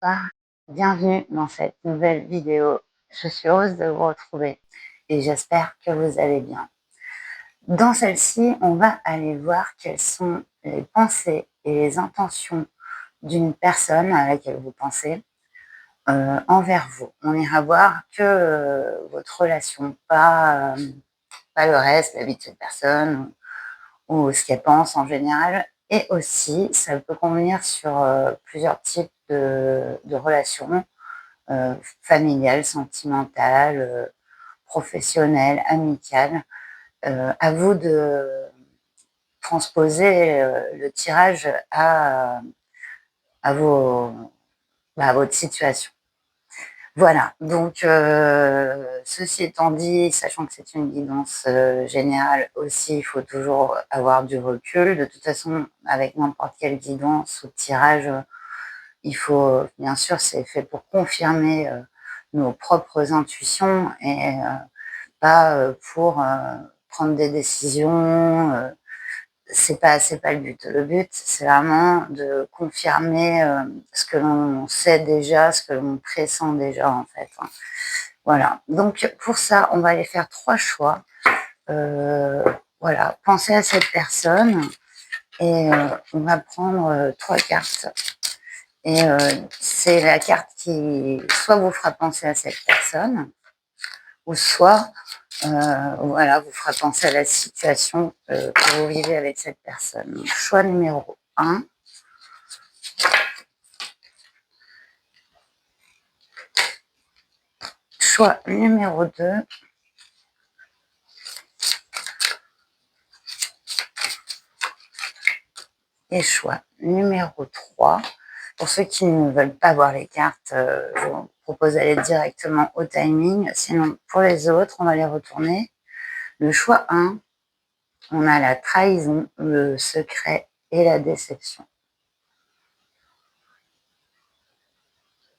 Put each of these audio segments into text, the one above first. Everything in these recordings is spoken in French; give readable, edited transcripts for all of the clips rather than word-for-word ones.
Bonsoir, bienvenue dans cette nouvelle vidéo. Je suis heureuse de vous retrouver et j'espère que vous allez bien. Dans celle-ci, on va aller voir quelles sont les pensées et les intentions d'une personne à laquelle vous pensez envers vous. On ira voir que votre relation, pas le reste, la vie de cette personne ou ce qu'elle pense en général. Et aussi, ça peut convenir sur plusieurs types de relations, familiales, sentimentales, professionnelles, amicales. À vous de transposer le tirage à à votre situation. Voilà, donc ceci étant dit, sachant que c'est une guidance générale aussi, il faut toujours avoir du recul. De toute façon, avec n'importe quelle guidance ou tirage, il faut, bien sûr, c'est fait pour confirmer nos propres intuitions et pas pour prendre des décisions. C'est pas le but. Le but, c'est vraiment de confirmer ce que l'on sait déjà, ce que l'on pressent déjà, en fait. Voilà. Donc, pour ça, on va aller faire 3 choix. Voilà. Pensez à cette personne et on va prendre 3 cartes. Et c'est la carte qui soit vous fera penser à cette personne, ou soit voilà, vous fera penser à la situation que vous vivez avec cette personne. Donc, choix numéro 1. Choix numéro 2. Et choix numéro 3. Pour ceux qui ne veulent pas voir les cartes, je vous propose d'aller directement au timing. Sinon, pour les autres, on va les retourner. Le choix 1, on a la trahison, le secret et la déception.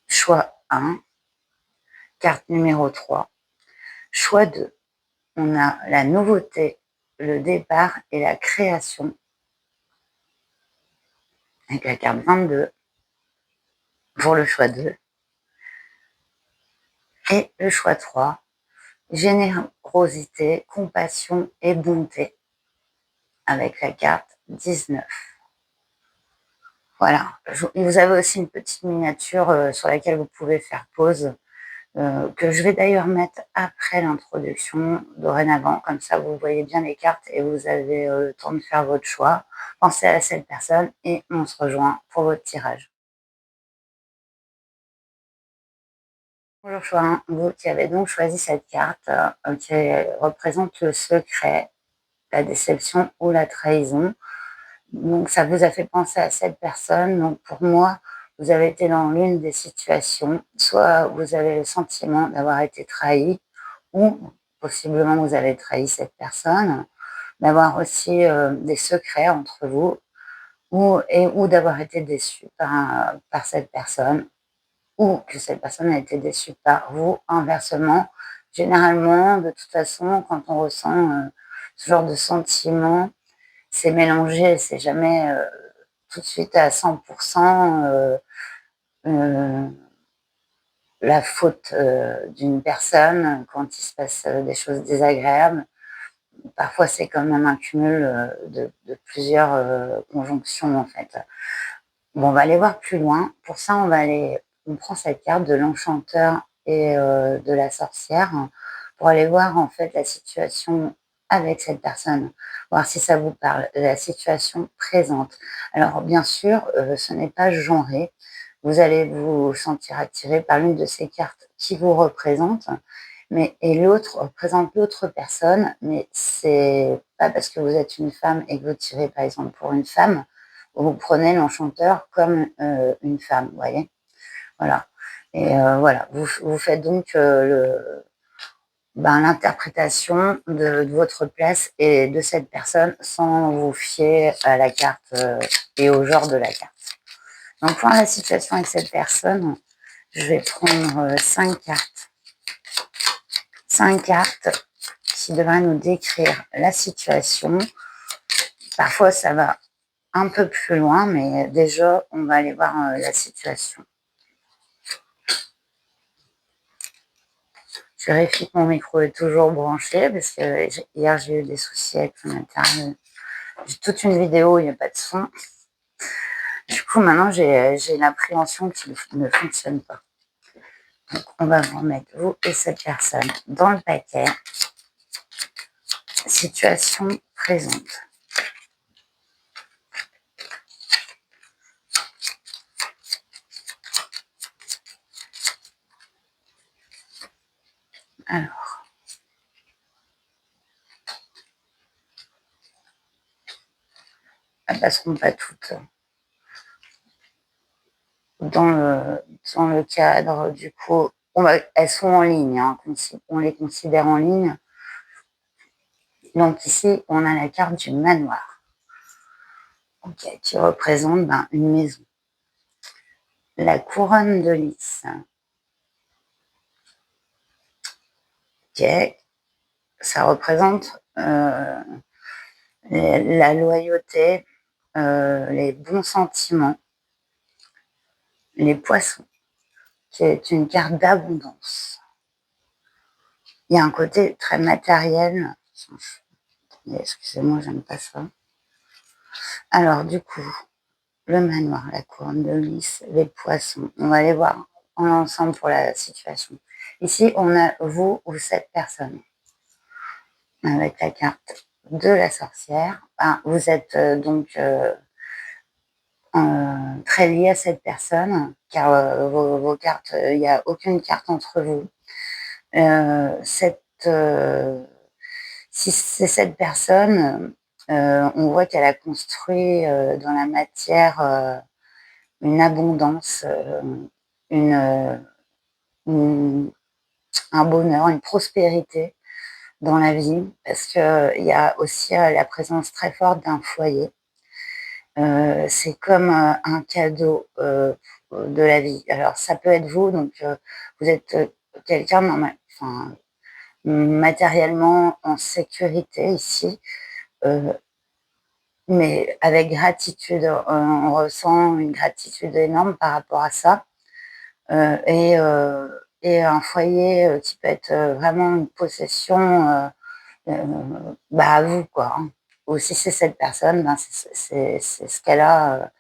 Choix 1, carte numéro 3. Choix 2, on a la nouveauté, le départ et la création, avec la carte 22 pour le choix 2. Et le choix 3, générosité, compassion et bonté, avec la carte 19. Voilà. Vous avez aussi une petite miniature sur laquelle vous pouvez faire pause, que je vais d'ailleurs mettre après l'introduction dorénavant. Comme ça, vous voyez bien les cartes et vous avez le temps de faire votre choix. Pensez à cette personne et on se rejoint pour votre tirage. Bonjour choix 1, vous qui avez donc choisi cette carte qui représente le secret, la déception ou la trahison. Donc, ça vous a fait penser à cette personne. Donc, pour moi, vous avez été dans l'une des situations. Soit vous avez le sentiment d'avoir été trahi, ou possiblement vous avez trahi cette personne, d'avoir aussi des secrets entre vous, ou d'avoir été déçu par cette personne, ou que cette personne a été déçue par vous, inversement. Généralement, de toute façon, quand on ressent ce genre de sentiment, c'est mélangé, c'est jamais tout de suite à 100% la faute d'une personne quand il se passe des choses désagréables. Parfois, c'est quand même un cumul de plusieurs conjonctions, en fait. Bon, on va aller voir plus loin. Pour ça, on prend cette carte de l'enchanteur et de la sorcière pour aller voir, en fait, la situation avec cette personne, voir si ça vous parle, la situation présente. Alors, bien sûr, ce n'est pas genré. Vous allez vous sentir attiré par l'une de ces cartes qui vous représente, et l'autre représente l'autre personne, mais c'est pas parce que vous êtes une femme et que vous tirez, par exemple, pour une femme, vous prenez l'enchanteur comme une femme, vous voyez. Voilà. Et voilà, vous faites donc l'interprétation de votre place et de cette personne sans vous fier à la carte et au genre de la carte. Donc, pour la situation avec cette personne, je vais prendre 5 cartes. 5 cartes qui devraient nous décrire la situation. Parfois, ça va un peu plus loin, mais déjà, on va aller voir la situation. Je vérifie que mon micro est toujours branché parce que hier j'ai eu des soucis avec mon internet. J'ai toute une vidéo, il n'y a pas de son. Du coup, maintenant j'ai l'appréhension qu'il ne fonctionne pas. Donc, on va vous remettre vous et cette personne dans le paquet. Situation présente. Alors, elles passeront pas toutes dans le cadre. Du coup, elles sont en ligne, hein, on les considère en ligne. Donc ici, on a la carte du manoir, okay, qui représente une maison. La couronne de lys, okay, ça représente la loyauté, les bons sentiments. Les poissons, qui est une carte d'abondance. Il y a un côté très matériel. Excusez-moi, j'aime pas ça. Alors, du coup, le manoir, la couronne de lys, les poissons. On va les voir en ensemble pour la situation. Ici, on a vous ou cette personne. Avec la carte de la sorcière. Vous êtes donc très lié à cette personne, car vos cartes, il n'y a aucune carte entre vous. Si c'est cette personne, on voit qu'elle a construit dans la matière une abondance, un bonheur, une prospérité dans la vie, parce qu'il y a aussi la présence très forte d'un foyer. C'est comme un cadeau de la vie. Alors ça peut être vous, donc vous êtes quelqu'un matériellement en sécurité ici, mais avec gratitude. On ressent une gratitude énorme par rapport à ça. Et un foyer qui peut être vraiment une possession à vous, quoi. Hein. Ou si c'est cette personne, c'est ce qu'elle a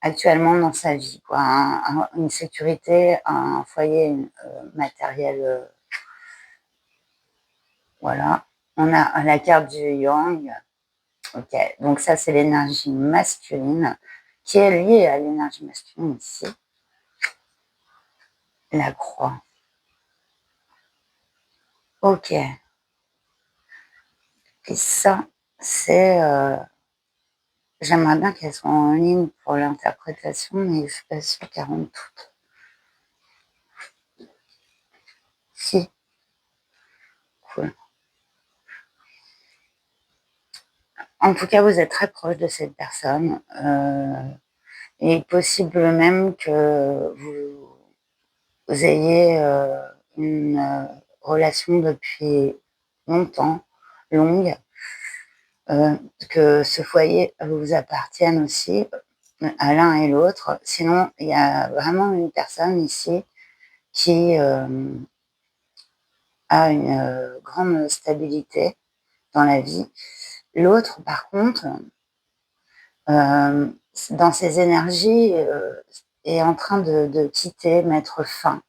actuellement dans sa vie, quoi. Une sécurité, un foyer matériel. Voilà. On a la carte du Yang. Ok, donc ça c'est l'énergie masculine qui est liée à l'énergie masculine ici. La croix. Ok. Et ça, c'est... j'aimerais bien qu'elles soient en ligne pour l'interprétation, mais je suis pas sûre qu'elles rentrent toutes. Si. Cool. En tout cas, vous êtes très proche de cette personne. Et possible même que vous ayez une relation depuis longtemps, longue, que ce foyer vous appartienne aussi à l'un et l'autre. Sinon, il y a vraiment une personne ici qui a une grande stabilité dans la vie. L'autre, par contre, dans ses énergies, est en train de quitter, mettre fin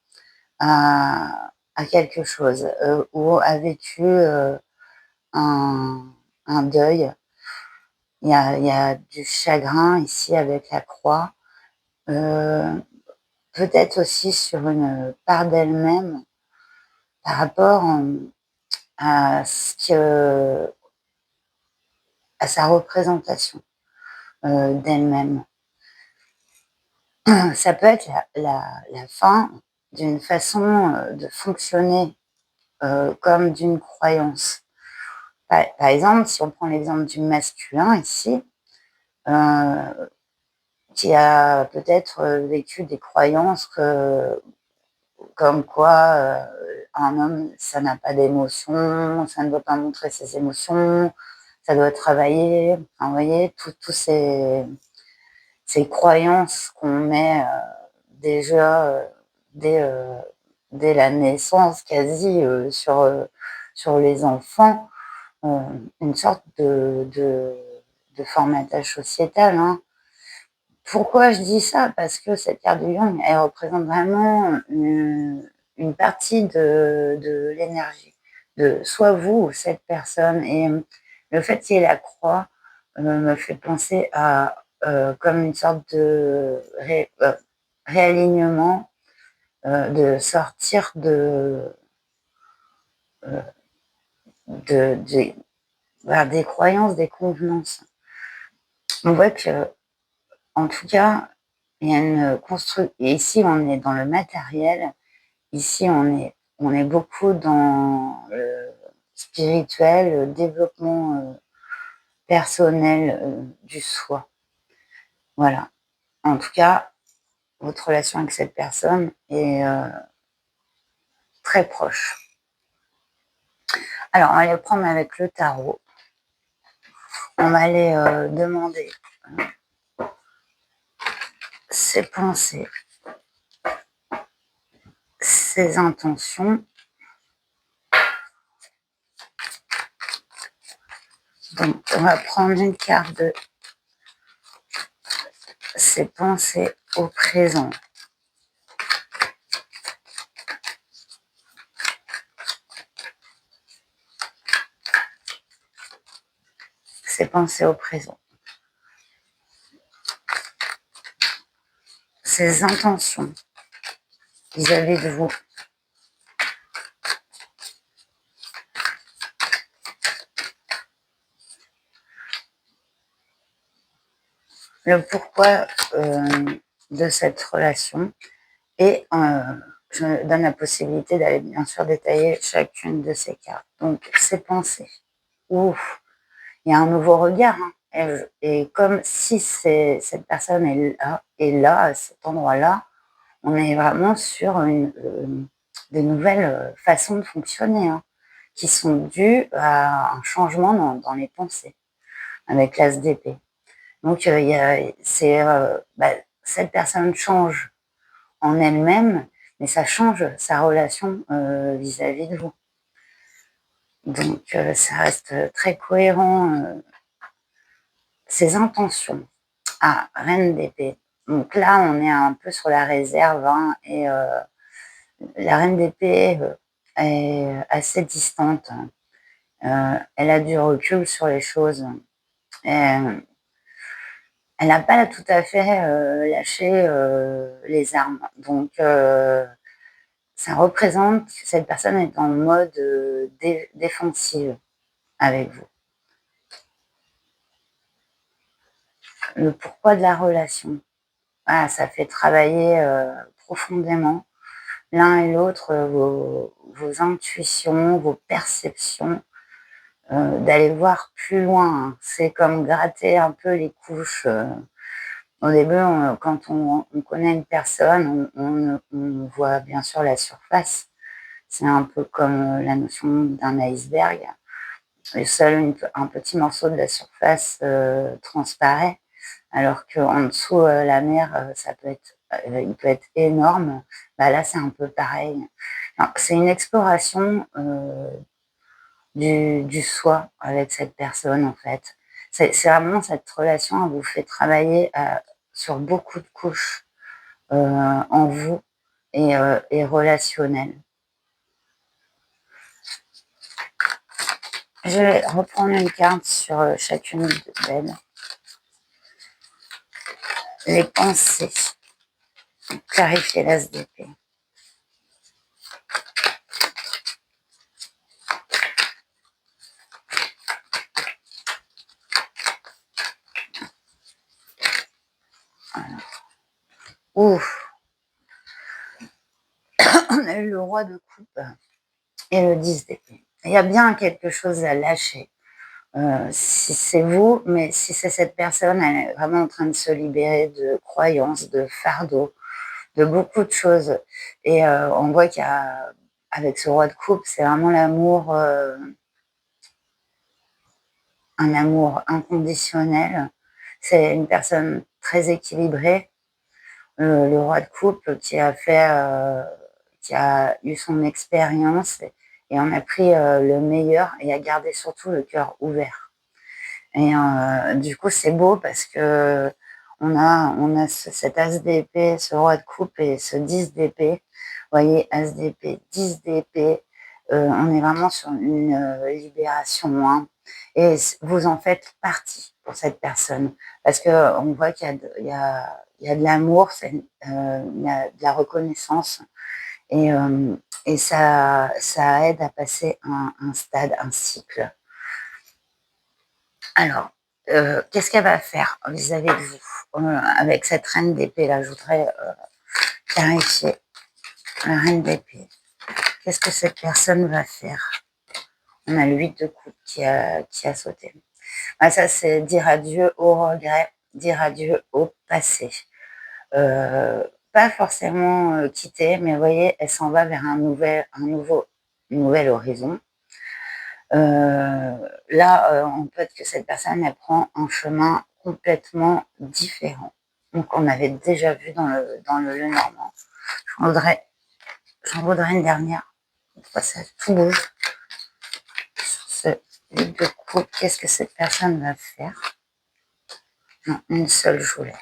à quelque chose, ou a vécu un deuil. Il y a du chagrin ici avec la croix. Peut-être aussi sur une part d'elle-même par rapport à sa représentation d'elle-même. Ça peut être la fin d'une façon de fonctionner comme d'une croyance. Par exemple, si on prend l'exemple du masculin ici, qui a peut-être vécu des croyances comme quoi un homme, ça n'a pas d'émotion, ça ne doit pas montrer ses émotions, ça doit travailler. Enfin, vous voyez, tous ces croyances qu'on met déjà dès dès la naissance, quasi, sur les enfants, une sorte de formatage sociétal, hein. Pourquoi je dis ça? Parce que cette carte de Jung, elle représente vraiment une partie de l'énergie, de soit vous ou cette personne. Et le fait qu'il y ait la croix me fait penser à comme une sorte de réalignement, de sortir euh, de, des croyances, des convenances. On voit que, en tout cas, il y a une construction. Et ici, on est dans le matériel. Ici, on est beaucoup dans le spirituel, le développement personnel du soi. Voilà. En tout cas, votre relation avec cette personne est très proche. Alors, on va aller prendre avec le tarot. On va aller demander ses pensées, ses intentions. Donc, on va prendre une carte de ses pensées au présent. Ses pensées au présent. Ses intentions vis-à-vis de vous. Le pourquoi de cette relation. Et je donne la possibilité d'aller bien sûr détailler chacune de ces cartes. Donc, ses pensées. Ouf, il y a un nouveau regard. Hein. Et comme si cette personne est là, à cet endroit-là, on est vraiment sur des nouvelles façons de fonctionner, hein, qui sont dues à un changement dans les pensées, avec l'as d'épée. Donc, cette personne change en elle-même, mais ça change sa relation vis-à-vis de vous. Donc, ça reste très cohérent. Ses intentions. Ah, reine d'épée. Donc là, on est un peu sur la réserve, hein, et la reine d'épée est assez distante. Elle a du recul sur les choses. Elle n'a pas tout à fait lâché les armes. Donc, ça représente que cette personne est en mode défensive avec vous. Le pourquoi de la relation. Ah, ça fait travailler profondément l'un et l'autre vos intuitions, vos perceptions, d'aller voir plus loin. Hein. C'est comme gratter un peu les couches. Au début, quand on connaît une personne, on voit bien sûr la surface. C'est un peu comme la notion d'un iceberg. Et seul un petit morceau de la surface transparaît, alors qu'en dessous, la mer, il peut être énorme. Bah là, c'est un peu pareil. C'est une exploration du soi avec cette personne, en fait. C'est vraiment cette relation, elle vous fait travailler sur beaucoup de couches en vous et relationnelles. Je vais reprendre une carte sur chacune d'elles. Les pensées. Clarifier l'as d'épée. Voilà. Ouf. On a eu le roi de coupe et le 10 d'épée. Il y a bien quelque chose à lâcher. Si c'est vous, mais si c'est cette personne, elle est vraiment en train de se libérer de croyances, de fardeaux, de beaucoup de choses. Et on voit qu'il y a, avec ce roi de coupe, c'est vraiment l'amour, un amour inconditionnel. C'est une personne très équilibrée. Le roi de coupe qui a fait qui a eu son expérience et en a pris le meilleur et a gardé surtout le cœur ouvert. Et du coup, c'est beau parce que on a cet as d'épée, ce roi de coupe et ce 10 d'épée. Vous voyez, as d'épée, 10 d'épée. On est vraiment sur une libération, hein. Et vous en faites partie pour cette personne. Parce que on voit qu'il y a il y a de l'amour, il y a de la reconnaissance. Et, ça aide à passer un stade, un cycle. Alors, qu'est-ce qu'elle va faire vis-à-vis de vous avec cette reine d'épée là? Je voudrais clarifier. La reine d'épée. Qu'est-ce que cette personne va faire? On a le 8 de coupe qui a sauté. Ah, ça, c'est dire adieu au regret, dire adieu au passé. Pas forcément quitter, mais vous voyez, elle s'en va vers une nouvelle horizon. Là, on peut être que cette personne, elle prend un chemin complètement différent. Donc, on avait déjà vu dans le Lenormand. J'en voudrais une dernière. Ça tout bouge. Sur ce 8 de coupe, qu'est-ce que cette personne va faire? Non, une seule, je voulais.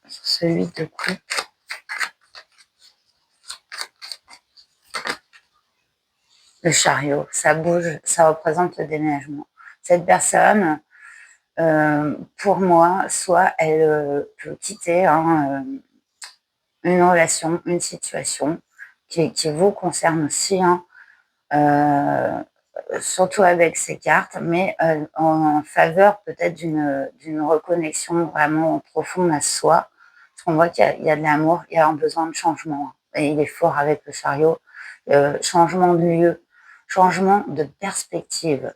Sur ce 8 de coupe, le chariot, ça bouge, ça représente le déménagement. Cette personne, pour moi, soit elle peut quitter une relation, une situation qui vous concerne aussi, hein, surtout avec ces cartes, mais en faveur peut-être d'une reconnexion vraiment profonde à soi. Parce qu'on voit qu'il y a de l'amour, il y a un besoin de changement. Et il est fort avec le chariot. Changement de lieu, changement de perspective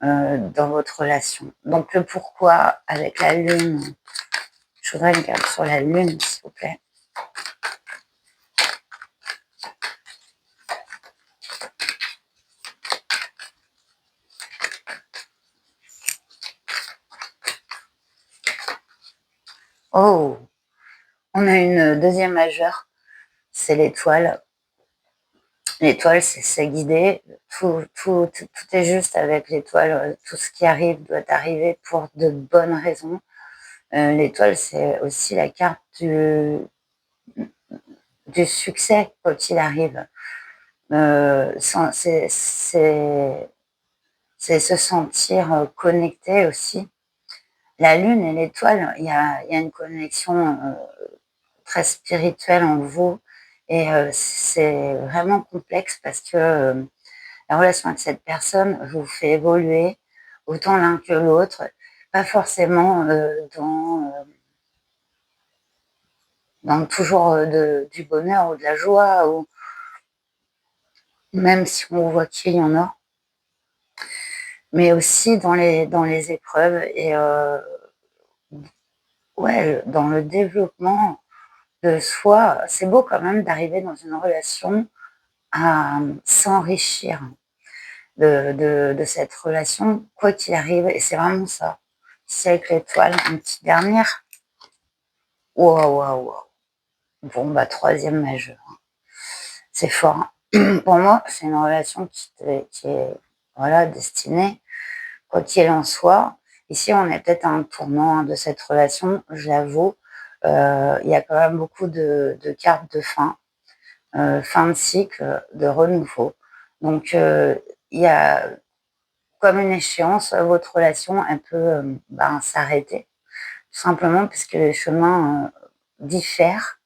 dans votre relation. Donc le pourquoi avec la lune, je voudrais une carte sur la lune, s'il vous plaît. Oh, on a une deuxième majeure, c'est l'étoile. L'étoile, c'est guidé. Tout est juste avec l'étoile. Tout ce qui arrive doit arriver pour de bonnes raisons. L'étoile, c'est aussi la carte du succès, quoi qu'il arrive. C'est se sentir connecté aussi. La lune et l'étoile, il y a une connexion très spirituelle en vous. Et c'est vraiment complexe parce que la relation avec cette personne vous fait évoluer autant l'un que l'autre, pas forcément dans toujours du bonheur ou de la joie, ou même si on voit qu'il y en a, mais aussi dans les épreuves et ouais, dans le développement de soi. C'est beau quand même d'arriver dans une relation à s'enrichir de cette relation, quoi qu'il arrive, et c'est vraiment ça. C'est avec l'étoile, une petite dernière. Waouh, waouh, waouh. Bon, bah, troisième majeur. C'est fort, hein. Pour moi, c'est une relation qui est voilà, destinée, quoi qu'il en soit. Ici, on est peut-être à un tournant de cette relation, je l'avoue. Il y a quand même beaucoup de cartes de fin de cycle, de renouveau. Donc, il y a comme une échéance, votre relation, elle peut s'arrêter, tout simplement parce que les chemins diffèrent.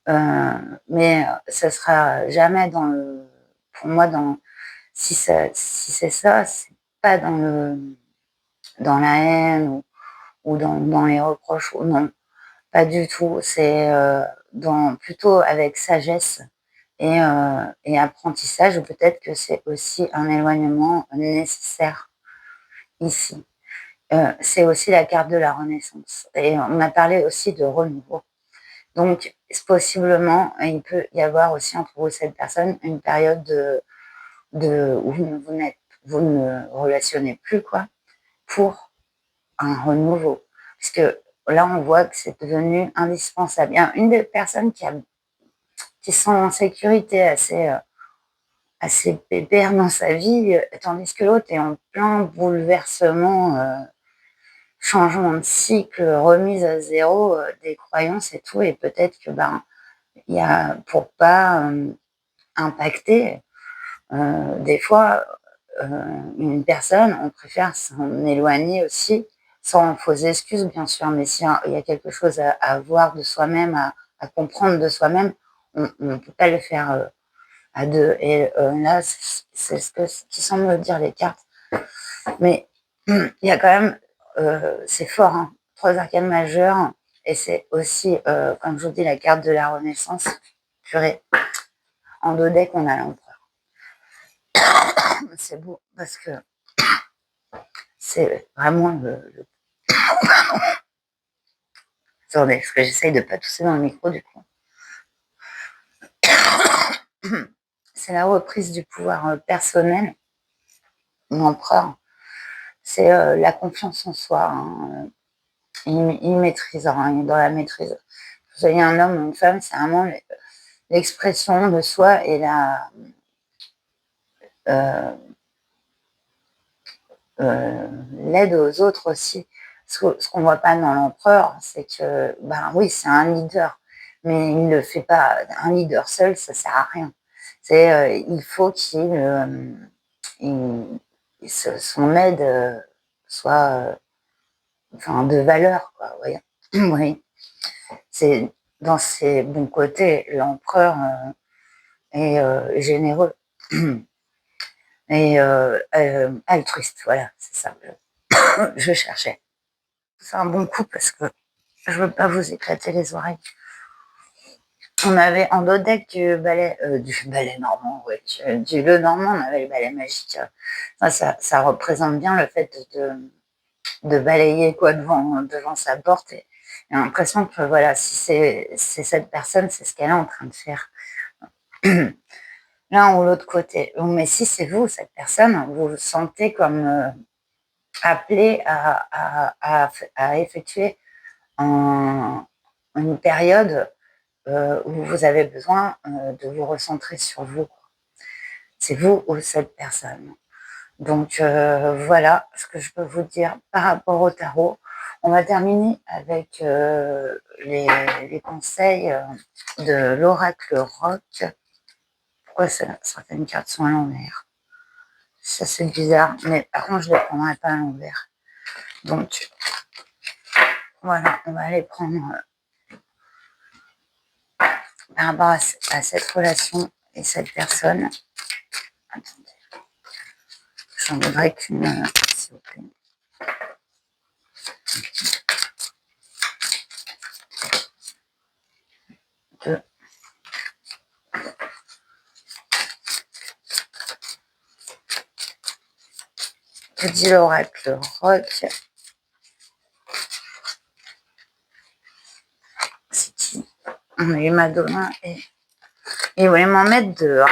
Mais ce sera jamais pour moi, si c'est ça, c'est pas dans la haine ou dans les reproches, ou non, pas du tout. C'est plutôt avec sagesse et apprentissage. Peut-être que c'est aussi un éloignement nécessaire ici. C'est aussi la carte de la renaissance. Et on a parlé aussi de renouveau. Donc, possiblement, il peut y avoir aussi entre vous et cette personne une période où vous ne relationnez plus, quoi, pour un renouveau. Parce que là, on voit que c'est devenu indispensable. Il y a une des personnes qui a qui se sent en sécurité, assez pépère dans sa vie, tandis que l'autre est en plein bouleversement, changement de cycle, remise à zéro, des croyances et tout. Et peut-être que il y a, pour pas impacter, des fois, une personne, on préfère s'en éloigner aussi, sans fausses excuses bien sûr, mais s'il y a quelque chose à voir de soi-même, à comprendre de soi-même, on ne peut pas le faire à deux. Et là, c'est ce qui semble me dire les cartes. Mais il y a quand même, c'est fort, hein, 3 arcanes majeures, et c'est aussi, comme je vous dis, la carte de la Renaissance. Purée, en dos deck, on a l'empereur. C'est beau, parce que c'est vraiment Attendez, parce que j'essaye de pas tousser dans le micro, du coup. C'est la reprise du pouvoir personnel. L'empereur, c'est la confiance en soi, hein. Il maîtrise, hein, il est dans la maîtrise. Que vous soyez un homme ou une femme, c'est vraiment l'expression de soi et euh, l'aide aux autres aussi. Ce qu'on voit pas dans l'empereur, c'est que, oui, c'est un leader, mais il ne le fait pas. Un leader seul, ça sert à rien. Il faut son aide soit, de valeur, quoi. Voyez. Oui. C'est dans ses bons côtés, l'empereur est généreux et altruiste. Voilà, c'est ça. Je cherchais. C'est un bon coup parce que je veux pas vous éclater les oreilles. On avait en dos deck du ballet normand, ouais, du le normand, on avait le ballet magique. Ça représente bien le fait de balayer quoi devant sa porte. Et j'ai l'impression que voilà, si c'est cette personne, c'est ce qu'elle est en train de faire. L'un ou l'autre côté. Mais si c'est vous, cette personne, vous vous sentez comme appelé à effectuer une période où vous avez besoin de vous recentrer sur vous. C'est vous ou cette personne. Donc voilà ce que je peux vous dire par rapport au tarot. On va terminer avec les conseils de l'oracle rock. Pourquoi certaines cartes sont à l'envers? Ça c'est bizarre, mais par contre je ne les prendrai pas à l'envers. Donc voilà, on va les prendre par rapport à cette relation et cette personne. Attendez, j'en voudrais qu'une, s'il vous plaît. Deux. Que dit l'oracle rock? C'est qui? On a eu Madonna et ils voulaient m'en mettre deux. Hein.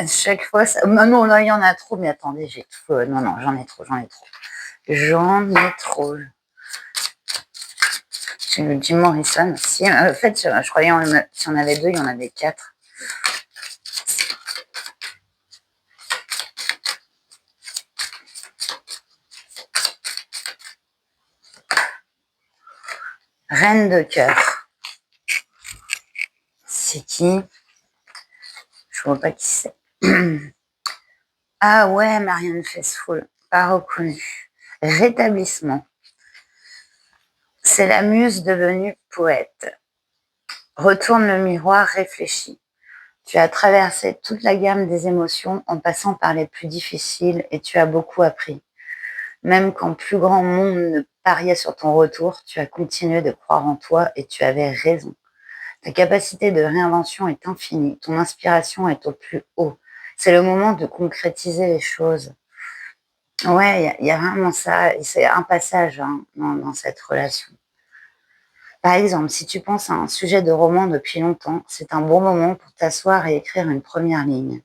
Chaque fois, ça... non, là, il y en a trop, mais attendez, j'ai tout. Non, j'en ai trop. J'en ai trop. J'ai le Jim Morrison aussi. En fait, je croyais si on avait deux, il y en avait quatre. Reine de cœur. C'est qui? Je vois pas qui c'est. Ah ouais, Marianne Faithfull. Pas reconnue. Rétablissement. C'est la muse devenue poète. Retourne le miroir, réfléchis. Tu as traversé toute la gamme des émotions en passant par les plus difficiles et tu as beaucoup appris. Même quand plus grand monde ne pariait sur ton retour, tu as continué de croire en toi et tu avais raison. Ta capacité de réinvention est infinie, ton inspiration est au plus haut. C'est le moment de concrétiser les choses. Ouais, il y a vraiment ça, c'est un passage dans cette relation. Par exemple, si tu penses à un sujet de roman depuis longtemps, c'est un bon moment pour t'asseoir et écrire une première ligne.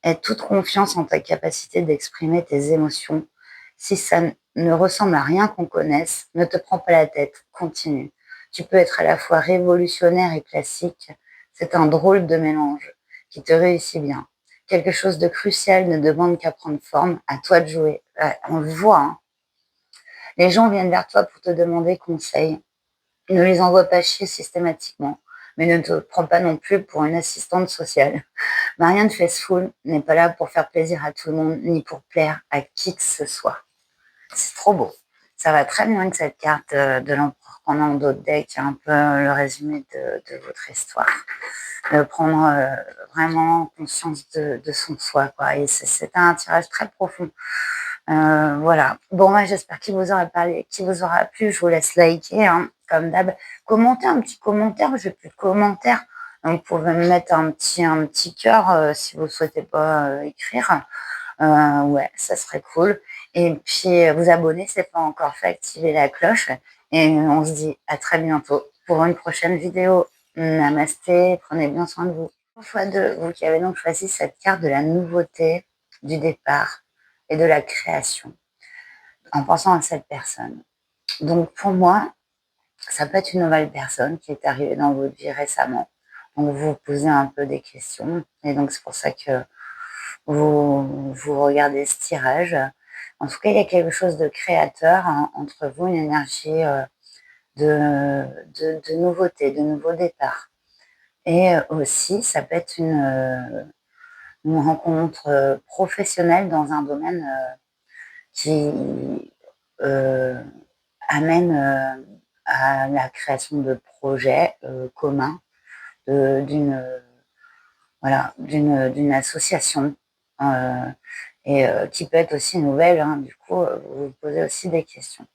Aie toute confiance en ta capacité d'exprimer tes émotions. Si ça ne ressemble à rien qu'on connaisse, ne te prends pas la tête, continue. Tu peux être à la fois révolutionnaire et classique. C'est un drôle de mélange qui te réussit bien. Quelque chose de crucial ne demande qu'à prendre forme, à toi de jouer. Ouais, on le voit, hein. Les gens viennent vers toi pour te demander conseil. Ne les envoie pas chier systématiquement, mais ne te prends pas non plus pour une assistante sociale. Marianne Faithfull n'est pas là pour faire plaisir à tout le monde, ni pour plaire à qui que ce soit. C'est trop beau. Ça va très bien avec cette carte de l'empereur qu'on a en dos de deck, qui est un peu le résumé de votre histoire. De prendre vraiment conscience de son soi, quoi. Et c'est un tirage très profond. Voilà. Bon, moi, j'espère qu'il vous aura parlé, qu'il vous aura plu. Je vous laisse liker, hein, comme d'hab. Commentez un petit commentaire. J'ai plus de commentaires. Donc, vous pouvez me mettre un petit cœur si vous souhaitez pas écrire. Ouais, ça serait cool. Et puis, vous abonner, c'est pas encore fait. Activez la cloche. Et on se dit à très bientôt pour une prochaine vidéo. Namasté. Prenez bien soin de vous. Fois deux, vous qui avez donc choisi cette carte de la nouveauté, du départ et de la création, en pensant à cette personne. Donc pour moi, ça peut être une nouvelle personne qui est arrivée dans votre vie récemment. Donc vous vous posez un peu des questions. Et donc c'est pour ça que vous regardez ce tirage. En tout cas, il y a quelque chose de créateur hein, entre vous, une énergie de nouveauté, de nouveau départ. Et aussi, ça peut être une rencontre professionnelle dans un domaine qui amène à la création de projets communs, d'une voilà, d'une association et qui peut être aussi nouvelle. Hein, du coup, vous vous posez aussi des questions.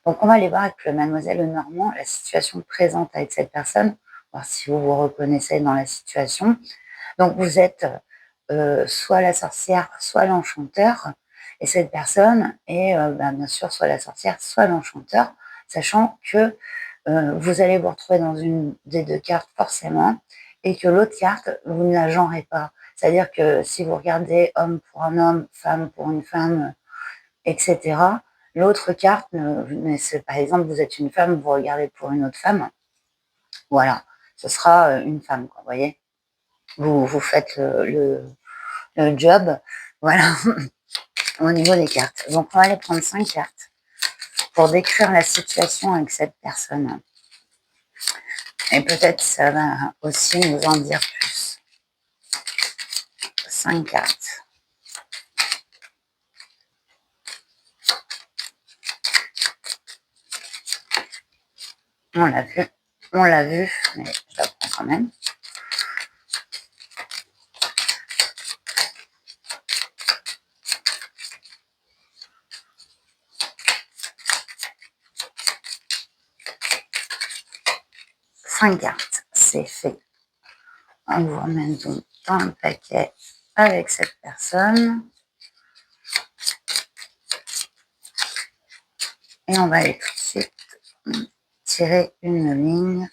Donc, on va aller voir avec le Mademoiselle Lenormand la situation présente avec cette personne, voir si vous vous reconnaissez dans la situation. Donc, vous êtes soit la sorcière, soit l'enchanteur. Et cette personne est bien sûr soit la sorcière, soit l'enchanteur, sachant que vous allez vous retrouver dans une des deux cartes forcément, et que l'autre carte, vous ne la genrez pas. C'est-à-dire que si vous regardez homme pour un homme, femme pour une femme, etc., l'autre carte, par exemple, vous êtes une femme, vous regardez pour une autre femme, voilà, ce sera une femme, quoi, vous voyez. Vous faites le job, voilà, au niveau des cartes. Donc, on va aller prendre 5 cartes pour décrire la situation avec cette personne. Et peut-être ça va aussi nous en dire plus. 5 cartes. On l'a vu, mais je la prends quand même. Cinq cartes, c'est fait. On vous ramène donc dans le paquet avec cette personne. Et on va aller tout de suite tirer une ligne.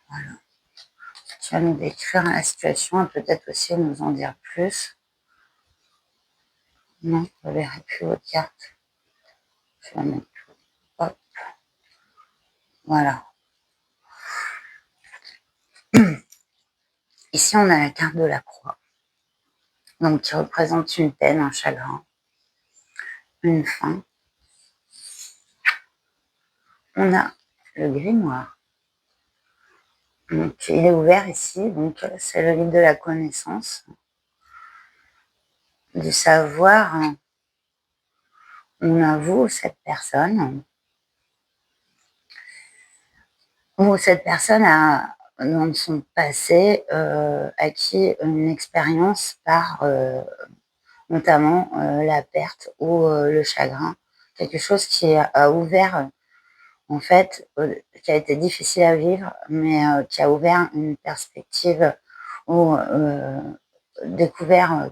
Voilà. Tu vas nous décrire la situation et peut-être aussi nous en dire plus. Non, je ne verrai plus votre carte. Je vais la mettre. Hop. Voilà. Ici, on a la carte de la croix. Donc, qui représente une peine, un chagrin, une fin. On a le grimoire. Donc, il est ouvert ici. Donc, c'est le livre de la connaissance, du savoir. On a vous, cette personne. Ou cette personne a, dans son passé, acquis une expérience par notamment la perte ou le chagrin. Quelque chose qui a ouvert, en fait, qui a été difficile à vivre, mais qui a ouvert une perspective ou découvert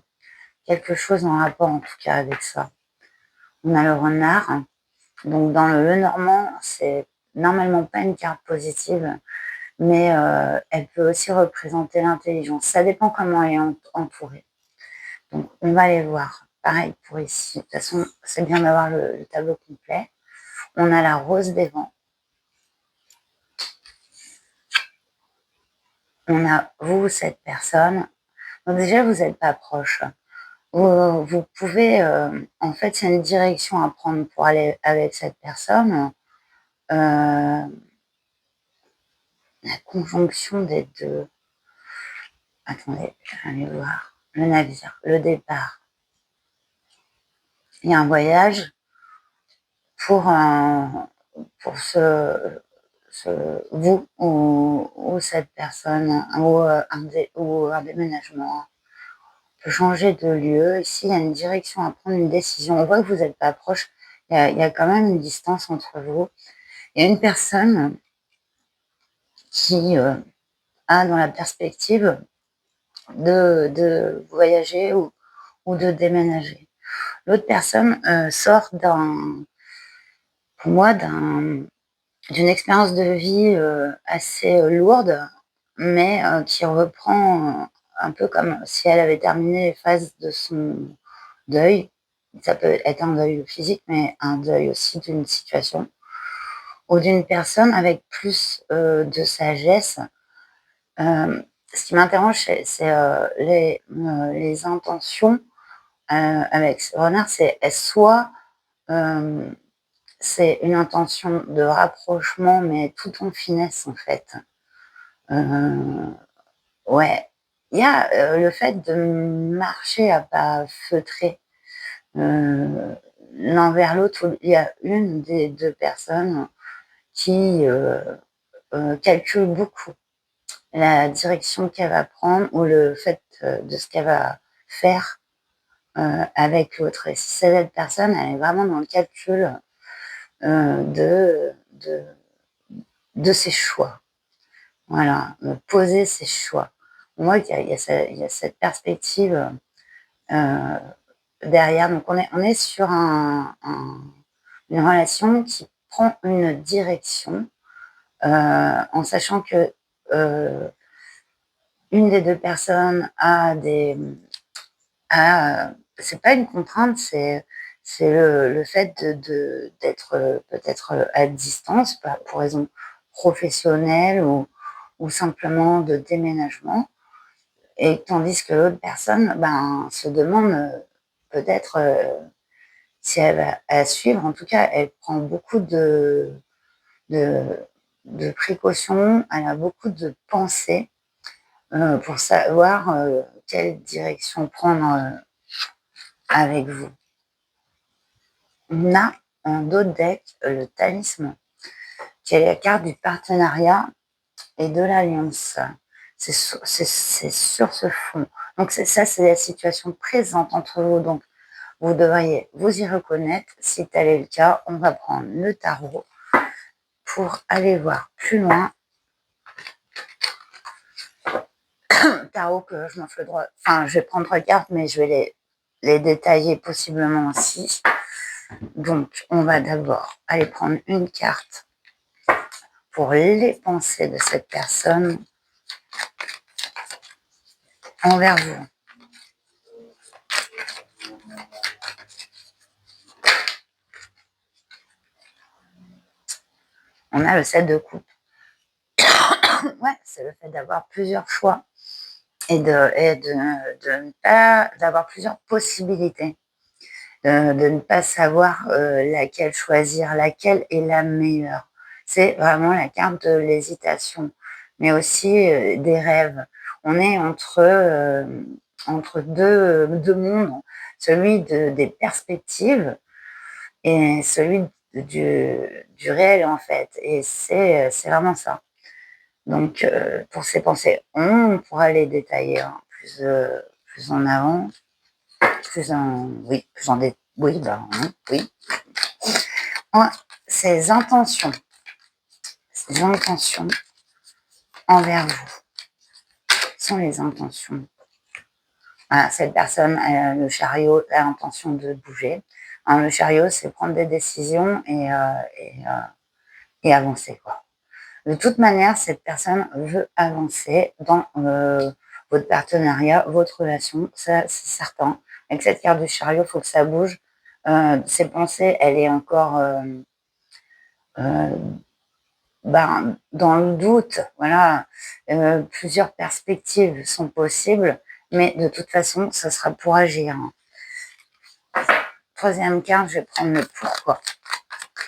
quelque chose en rapport, en tout cas, avec ça. On a le renard. Donc, dans le Lenormand, c'est normalement pas une carte positive, mais elle peut aussi représenter l'intelligence. Ça dépend comment elle est entourée. Donc, on va aller voir. Pareil pour ici. De toute façon, c'est bien d'avoir le tableau complet. On a la rose des vents. on a vous, cette personne. Donc déjà, vous n'êtes pas proche. Vous pouvez, en fait, il y a une direction à prendre pour aller avec cette personne. La conjonction des deux. Attendez, je vais aller voir. Le navire, le départ. Il y a un voyage pour vous ou cette personne ou un déménagement. On peut changer de lieu. Ici, il y a une direction à prendre, une décision. On voit que vous n'êtes pas proche. Il y a quand même une distance entre vous. Il y a une personne qui a dans la perspective de voyager ou de déménager. L'autre personne sort pour moi, d'une expérience de vie assez lourde, mais qui reprend un peu comme si elle avait terminé les phases de son deuil. Ça peut être un deuil physique, mais un deuil aussi d'une situation ou d'une personne avec plus de sagesse. Ce qui m'interroge, c'est les intentions avec ce renard, c'est soit c'est une intention de rapprochement, mais tout en finesse en fait. Ouais, il y a le fait de marcher à pas feutrés l'un vers l'autre. Il y a une des deux personnes qui calcule beaucoup la direction qu'elle va prendre ou le fait de ce qu'elle va faire avec l'autre. Et si cette personne, elle est vraiment dans le calcul de ses choix. Voilà, poser ses choix. Moi, il y a cette perspective derrière. Donc, on est sur une relation qui prend une direction en sachant que une des deux personnes c'est pas une contrainte, c'est le fait d'être peut-être à distance pour raison professionnelle ou simplement de déménagement, et tandis que l'autre personne se demande peut-être si elle va à suivre. En tout cas, elle prend beaucoup de, de précautions, elle a beaucoup de pensées pour savoir quelle direction prendre avec vous. On a en dos de deck le talisman, qui est la carte du partenariat et de l'alliance. C'est sur ce fond. Donc ça, c'est la situation présente entre vous. Donc vous devriez vous y reconnaître. Si tel est le cas, on va prendre le tarot pour aller voir plus loin. Tarot que je m'offre le droit. Enfin, je vais prendre 3 cartes, mais je vais les détailler possiblement aussi. Donc, on va d'abord aller prendre une carte pour les pensées de cette personne envers vous. On a le 7 de coupe. Ouais, c'est le fait d'avoir plusieurs choix et de ne pas d'avoir plusieurs possibilités, de ne pas savoir laquelle choisir, laquelle est la meilleure. C'est vraiment la carte de l'hésitation, mais aussi des rêves. On est entre deux mondes, celui des perspectives et celui du réel en fait. Et c'est vraiment ça. Donc pour ces pensées, on pourra les détailler plus en avant, oui, ces intentions envers vous sont les intentions. Voilà, cette personne, le chariot, a l'intention de bouger. Alors, le chariot, c'est prendre des décisions et avancer, quoi. De toute manière, cette personne veut avancer dans votre partenariat, votre relation, ça c'est certain. Avec cette carte du chariot, il faut que ça bouge. Ses pensées, elle est encore ben, dans le doute, voilà, plusieurs perspectives sont possibles, mais de toute façon, ça sera pour agir. Troisième carte, je vais prendre le pourquoi,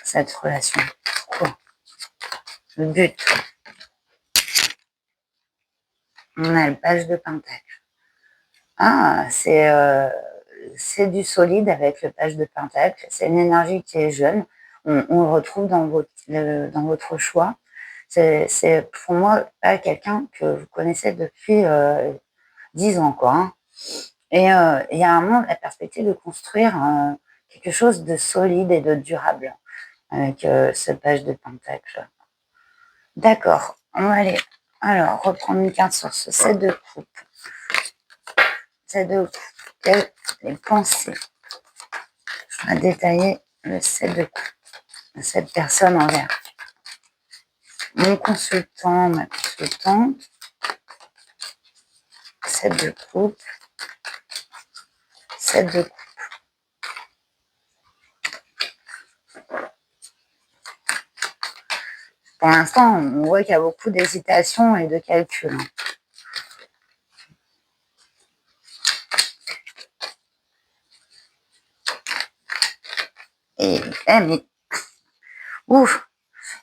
cette relation. Pourquoi? Le but. On a le page de Pentacle. Ah, c'est du solide avec le page de Pentacle. C'est une énergie qui est jeune. On le retrouve dans votre choix. C'est pour moi pas quelqu'un que vous connaissez depuis 10 ans, quoi. Hein. Et il y a un moment la perspective de construire quelque chose de solide et de durable avec ce page de Pentacle. D'accord, on va aller alors reprendre une carte sur ce set de coupe. Set de coupe, quelles les pensées. Je vais détailler le set de coupe de cette personne envers mon consultant, ma consultante. Set de coupe, set de coupe. Pour l'instant, on voit qu'il y a beaucoup d'hésitation et de calcul. Et, mais, ouf,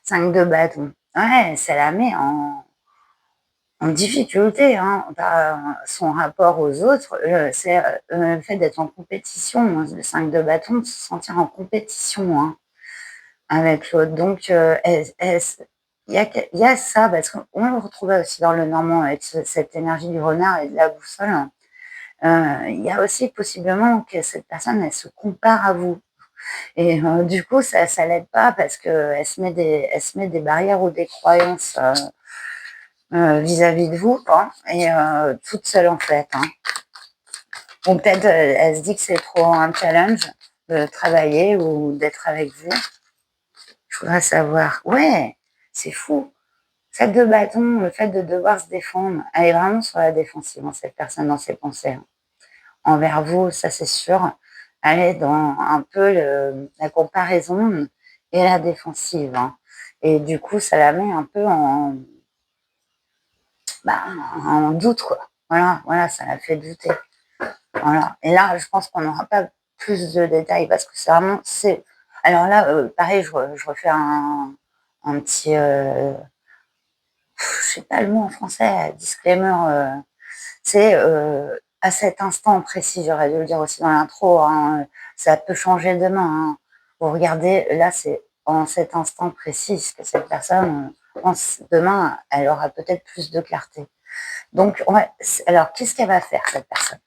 5 de bâton. Ouais, ça la met en difficulté, hein, par son rapport aux autres. C'est le fait d'être en compétition, le 5 de bâton, de se sentir en compétition hein, avec l'autre. Donc, il y a ça, parce qu'on le retrouvait aussi dans le Normand avec cette énergie du renard et de la boussole. Il y a aussi possiblement que cette personne, elle se compare à vous. Et du coup, ça l'aide pas parce qu'elle se met des barrières ou des croyances vis-à-vis de vous, quoi, et toute seule en fait. Hein. Ou peut-être elle se dit que c'est trop un challenge de travailler ou d'être avec vous. Je voudrais savoir. Ouais, c'est fou. Cette de bâton, le fait de devoir se défendre, elle est vraiment sur la défensive, hein, cette personne dans ses pensées. Hein. Envers vous, ça c'est sûr. Elle est dans un peu la comparaison et la défensive. Hein. Et du coup, ça la met un peu en doute, quoi. Voilà, ça la fait douter. Voilà. Et là, je pense qu'on n'aura pas plus de détails parce que c'est vraiment, alors là, pareil, je refais un petit, je sais pas le mot en français, disclaimer, c'est à cet instant précis, j'aurais dû le dire aussi dans l'intro, hein, ça peut changer demain. Hein. Vous regardez, là, c'est en cet instant précis que cette personne, pense demain, elle aura peut-être plus de clarté. Donc, alors, qu'est-ce qu'elle va faire, cette personne?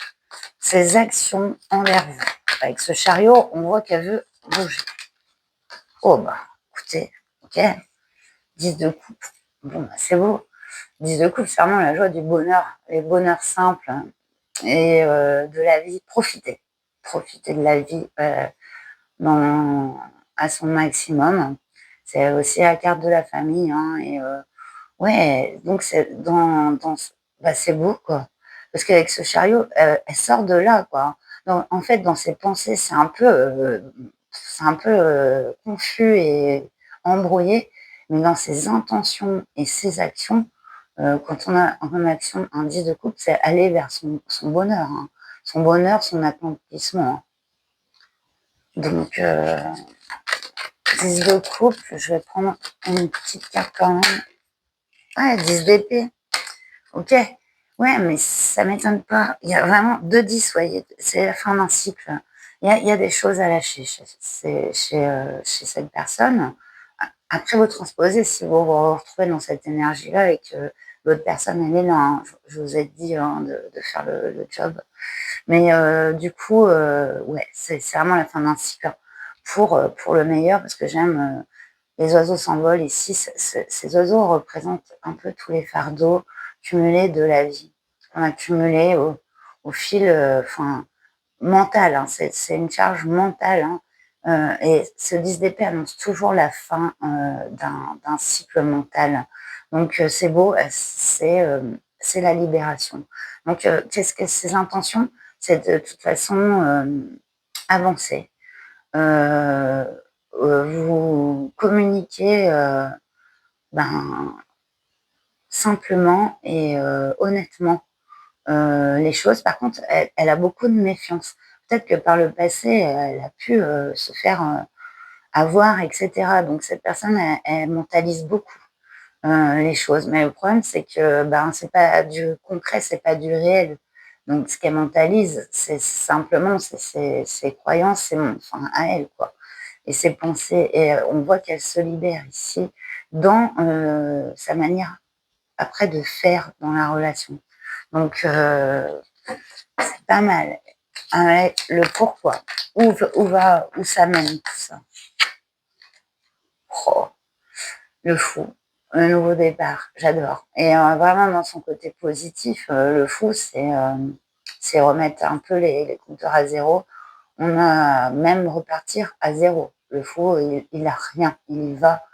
Ses actions envers vous. Avec ce chariot, on voit qu'elle veut bouger. Oh, bah, écoutez, ok. 10 de coupe. Bon, bah, c'est beau. 10 de coupe, c'est vraiment la joie du bonheur, les bonheurs simples hein, et de la vie. Profitez. Profitez de la vie à son maximum. C'est aussi la carte de la famille. Hein, et ouais, donc c'est bah, c'est beau, quoi. Parce qu'avec ce chariot, elle sort de là, quoi. En fait, dans ses pensées, c'est un peu confus et embrouillé, mais dans ses intentions et ses actions, quand on a en action un 10 de coupe, c'est aller vers son bonheur, hein. Son bonheur, son accomplissement. Hein. Donc, 10 de coupe, je vais prendre une petite carte quand même. Ouais, 10 d'épée. Ok. Ouais, mais ça m'étonne pas. Il y a vraiment 2-10, voyez. C'est la fin d'un cycle. Il y a des choses à lâcher chez cette personne. Après, vous transposez, si vous vous retrouvez dans cette énergie-là et que l'autre personne, elle est là. Hein. Je vous ai dit hein, de faire le job. Mais du coup, ouais, c'est vraiment la fin d'un cycle. Pour le meilleur, parce que j'aime les oiseaux s'envolent ici. Ces oiseaux représentent un peu tous les fardeaux cumulés de la vie. On a cumulé au fil mental. Hein, c'est une charge mentale. Hein, et ce 10 d'épée annonce toujours la fin d'un cycle mental. Donc c'est beau, c'est la libération. Donc qu'est-ce que ces intentions? C'est de toute façon avancer. Vous communiquez ben, simplement et honnêtement les choses. Par contre, elle a beaucoup de méfiance. Peut-être que par le passé, elle a pu se faire avoir, etc. Donc cette personne, elle mentalise beaucoup les choses. Mais le problème, c'est que ben, c'est pas du concret, c'est pas du réel. Donc ce qu'elle mentalise, c'est simplement ses croyances, enfin, à elle, quoi. Et ses pensées. Et on voit qu'elle se libère ici dans sa manière après de faire dans la relation. Donc c'est pas mal. Avec le pourquoi. Où ça mène tout ça. Oh, le fou. Le nouveau départ, j'adore. Et vraiment dans son côté positif, le fou, c'est remettre un peu les compteurs à zéro. On a même repartir à zéro. Le fou, il a rien. Il y va.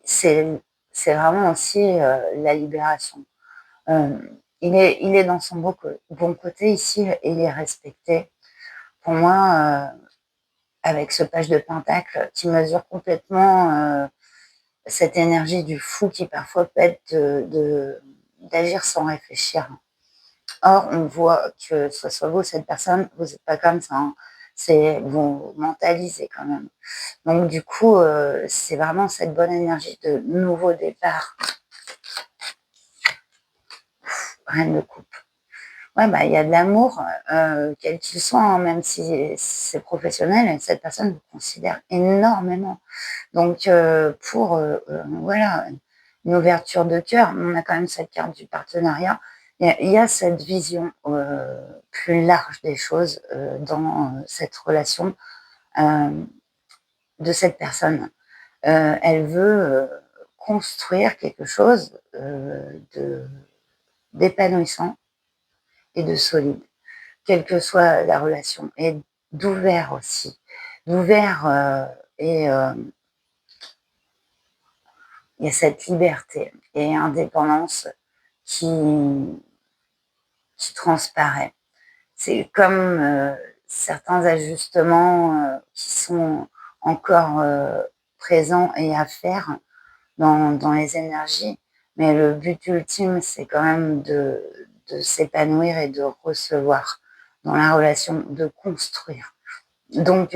C'est vraiment aussi la libération. Euh, il est dans son bon côté ici et il est respecté. Pour moi, avec ce page de pentacle qui mesure complètement cette énergie du fou qui parfois peut être d'agir sans réfléchir. Or, on voit que ce soit vous, cette personne, vous n'êtes pas comme ça. Hein. C'est vous mentalisez quand même. Donc du coup, c'est vraiment cette bonne énergie de nouveau départ. Reine de coupe. Ouais, bah, il y a de l'amour, quel qu'il soit, hein, même si c'est professionnel, cette personne vous considère énormément. Donc, pour, voilà, une ouverture de cœur, on a quand même cette carte du partenariat. Il y a cette vision plus large des choses dans cette relation de cette personne. Elle veut construire quelque chose d'épanouissant et de solide, quelle que soit la relation, et d'ouvert aussi. D'ouvert et il y a cette liberté et indépendance qui, qui transparaît. C'est comme certains ajustements qui sont encore présents et à faire dans les énergies, mais le but ultime, c'est quand même de s'épanouir et de recevoir dans la relation, de construire. Donc,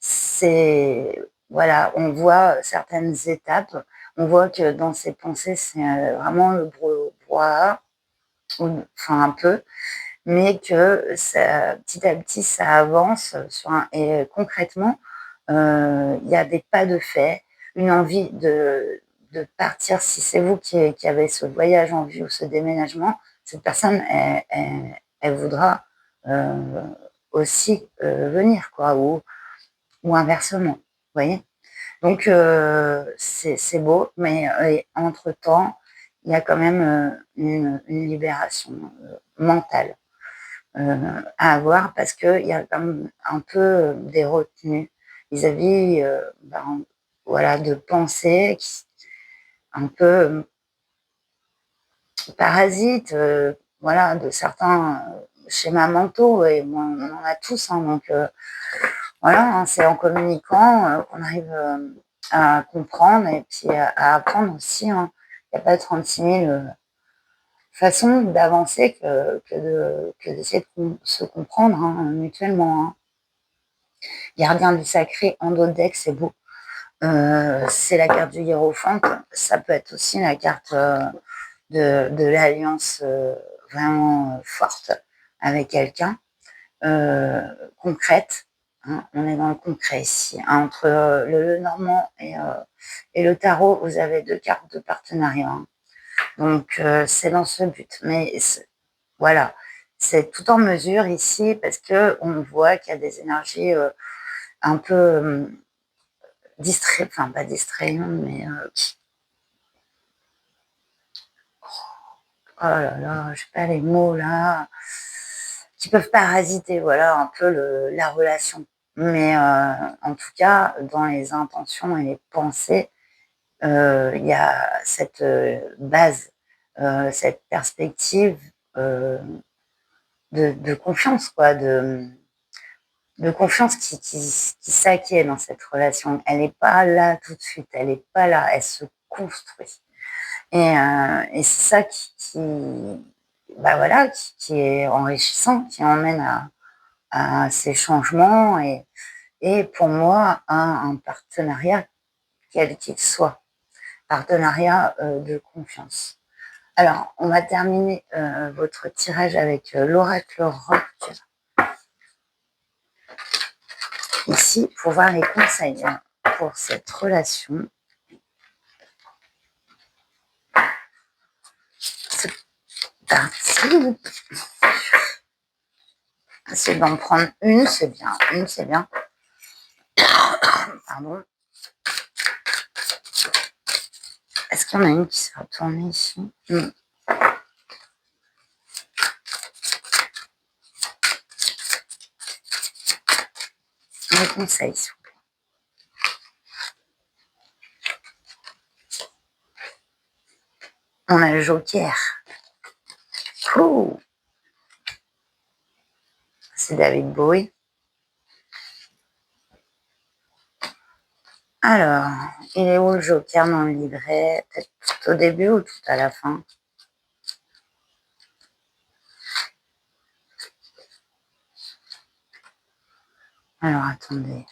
c'est voilà, on voit certaines étapes, on voit que dans ses pensées, c'est vraiment le brouhaha, enfin un peu, mais que ça, petit à petit, ça avance et concrètement, il y a des pas de fait, une envie de partir. Si c'est vous qui avez ce voyage en vue ou ce déménagement, cette personne, elle voudra aussi venir, quoi, ou inversement, vous voyez. Donc, c'est beau, mais entre-temps, il y a quand même une libération mentale à avoir parce qu'il y a quand même un peu des retenues vis-à-vis ben, voilà, de pensées un peu parasites, voilà, de certains schémas mentaux, et bon, on en a tous, hein, donc voilà, hein, c'est en communiquant qu'on arrive à comprendre et puis à apprendre aussi. Hein. Il n'y a pas 36 000 façons d'avancer que d'essayer de se comprendre hein, mutuellement. Hein. Gardien du sacré en dos de deck, c'est beau. C'est la carte du hiérophante. Ça peut être aussi la carte de l'alliance vraiment forte avec quelqu'un, concrète. Hein, on est dans le concret ici. Hein, entre le Normand et le tarot, vous avez deux cartes de partenariat. Hein. Donc, c'est dans ce but. Mais voilà, c'est tout en mesure ici parce qu'on voit qu'il y a des énergies un peu enfin pas distrayantes, mais oh là là, je sais pas les mots là, qui peuvent parasiter, voilà, un peu la relation. Mais en tout cas, dans les intentions et les pensées, il y a cette base, cette perspective de confiance, quoi, de confiance qui s'acquiert dans cette relation. Elle n'est pas là tout de suite, elle n'est pas là, elle se construit. Et c'est ça bah voilà, qui est enrichissant, qui emmène à ces changements et pour moi à un partenariat quel qu'il soit, partenariat de confiance. Alors, on va terminer votre tirage avec l'oracle rock ici pour voir les conseils pour cette relation. C'est parti. C'est d'en prendre une, c'est bien. Une, c'est bien. Pardon. Est-ce qu'il y en a une qui s'est retournée ici? Un conseil, s'il vous plaît. On a le joker. Oh, c'est David Bowie. Alors, il est où le joker dans le livret? Peut-être tout au début ou tout à la fin? Alors, attendez.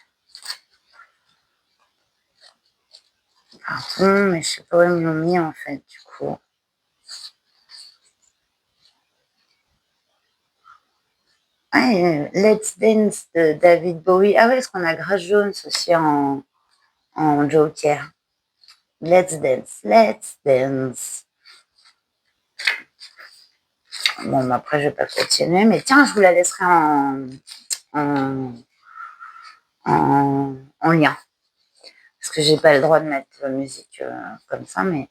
Pardon, mais je sais pas où ils m'ont mis en fait, du coup. Ah, Let's Dance de David Bowie. Ah ouais, parce qu'on a Grace Jones aussi en joker. Let's Dance, Let's Dance. Bon, bah après, je vais pas continuer, mais tiens, je vous la laisserai en lien. Parce que j'ai pas le droit de mettre la musique comme ça, mais...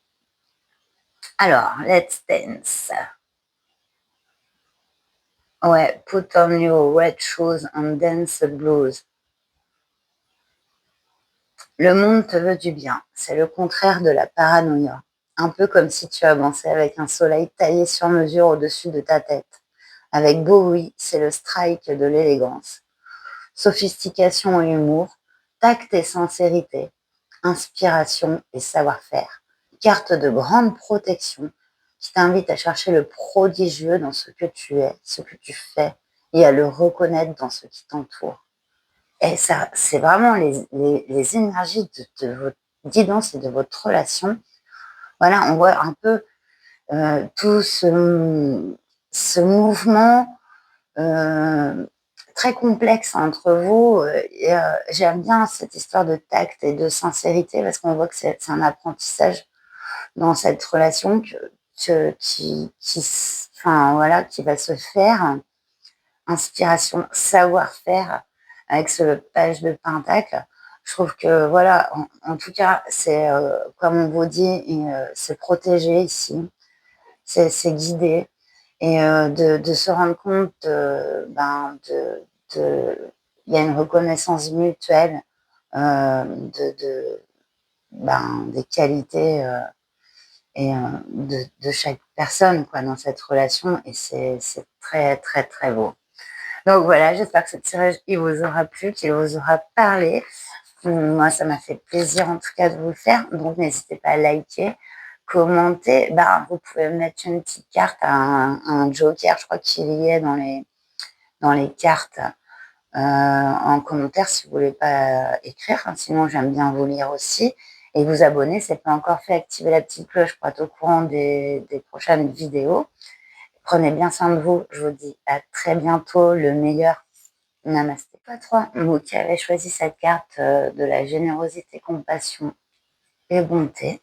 Alors, Let's Dance. Ouais, put on your red shoes and dance the blues. Le monde te veut du bien. C'est le contraire de la paranoïa. Un peu comme si tu avançais avec un soleil taillé sur mesure au-dessus de ta tête. Avec Bowie, c'est le strike de l'élégance. Sophistication et humour, tact et sincérité, inspiration et savoir-faire. Carte de grande protection qui t'invite à chercher le prodigieux dans ce que tu es, ce que tu fais, et à le reconnaître dans ce qui t'entoure. Et ça, c'est vraiment les énergies de votre guidance et de votre relation. Voilà, on voit un peu tout ce mouvement très complexe entre vous. J'aime bien cette histoire de tact et de sincérité parce qu'on voit que c'est un apprentissage dans cette relation enfin, voilà, qui va se faire. Inspiration, savoir-faire avec ce page de pentacle. Je trouve que voilà, en tout cas, c'est comme on vous dit, c'est protégé ici, c'est guidé et de se rendre compte il y a une reconnaissance mutuelle des qualités et de chaque personne quoi dans cette relation et c'est très très très beau. Donc voilà, j'espère que ce tirage il vous aura plu, qu'il vous aura parlé. Moi, ça m'a fait plaisir en tout cas de vous le faire. Donc n'hésitez pas à liker, commenter. Vous pouvez mettre une petite carte, un joker, je crois qu'il y est dans les cartes en commentaire si vous voulez pas écrire. Sinon, j'aime bien vous lire aussi. Et vous abonner, c'est pas encore fait. Activez la petite cloche pour être au courant des prochaines vidéos. Prenez bien soin de vous. Je vous dis à très bientôt. Le meilleur. Namasté. Pas trois. Vous qui avez choisi cette carte de la générosité, compassion et bonté.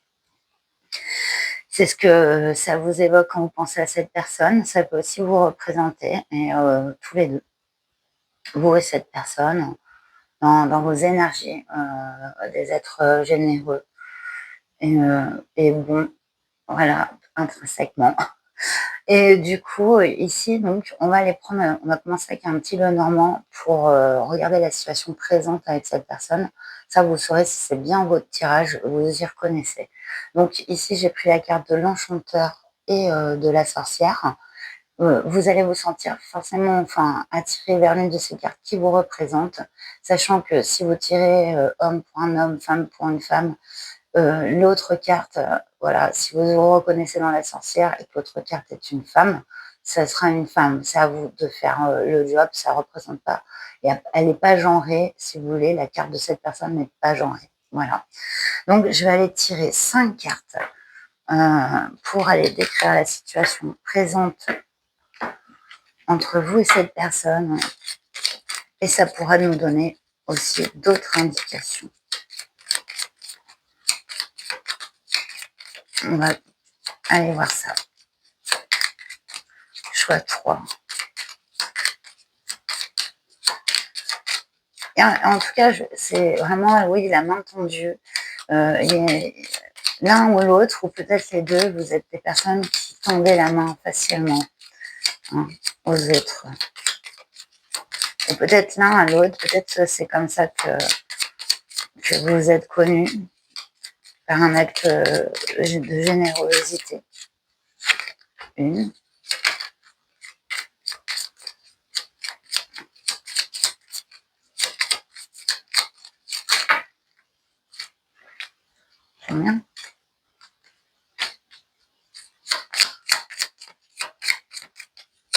C'est ce que ça vous évoque quand vous pensez à cette personne. Ça peut aussi vous représenter. Et tous les deux, vous et cette personne, dans vos énergies, des êtres généreux et bons, voilà, intrinsèquement. Et du coup, ici, donc, on va commencer avec un petit Lenormand pour regarder la situation présente avec cette personne. Ça, vous saurez si c'est bien votre tirage, vous y reconnaissez. Donc ici, j'ai pris la carte de l'enchanteur et de la sorcière. vous allez vous sentir forcément attiré vers l'une de ces cartes qui vous représente, sachant que si vous tirez homme pour un homme, femme pour une femme, l'autre carte, voilà, si vous vous reconnaissez dans la sorcière et que l'autre carte est une femme, ça sera une femme. C'est à vous de faire le job, ça ne représente pas. Elle n'est pas genrée, si vous voulez, la carte de cette personne n'est pas genrée. Voilà. Donc, je vais aller tirer 5 cartes pour aller décrire la situation présente entre vous et cette personne. Et ça pourra nous donner aussi d'autres indications. On va aller voir ça. Choix 3. Et en tout cas, c'est vraiment, oui, la main tendue. L'un ou l'autre, ou peut-être les deux, vous êtes des personnes qui tendaient la main facilement aux autres. Et peut-être l'un à l'autre, peut-être c'est comme ça que vous êtes connus par un acte de générosité. Une. Combien?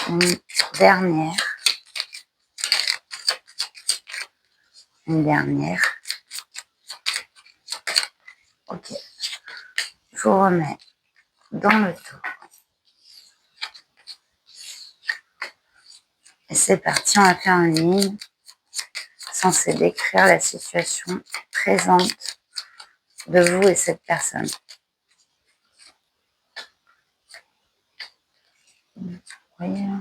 Une dernière. Une dernière. Ok. Je vous remets dans le tour. Et c'est parti, on va faire une ligne censée décrire la situation présente de vous et cette personne. Vous voyez là ?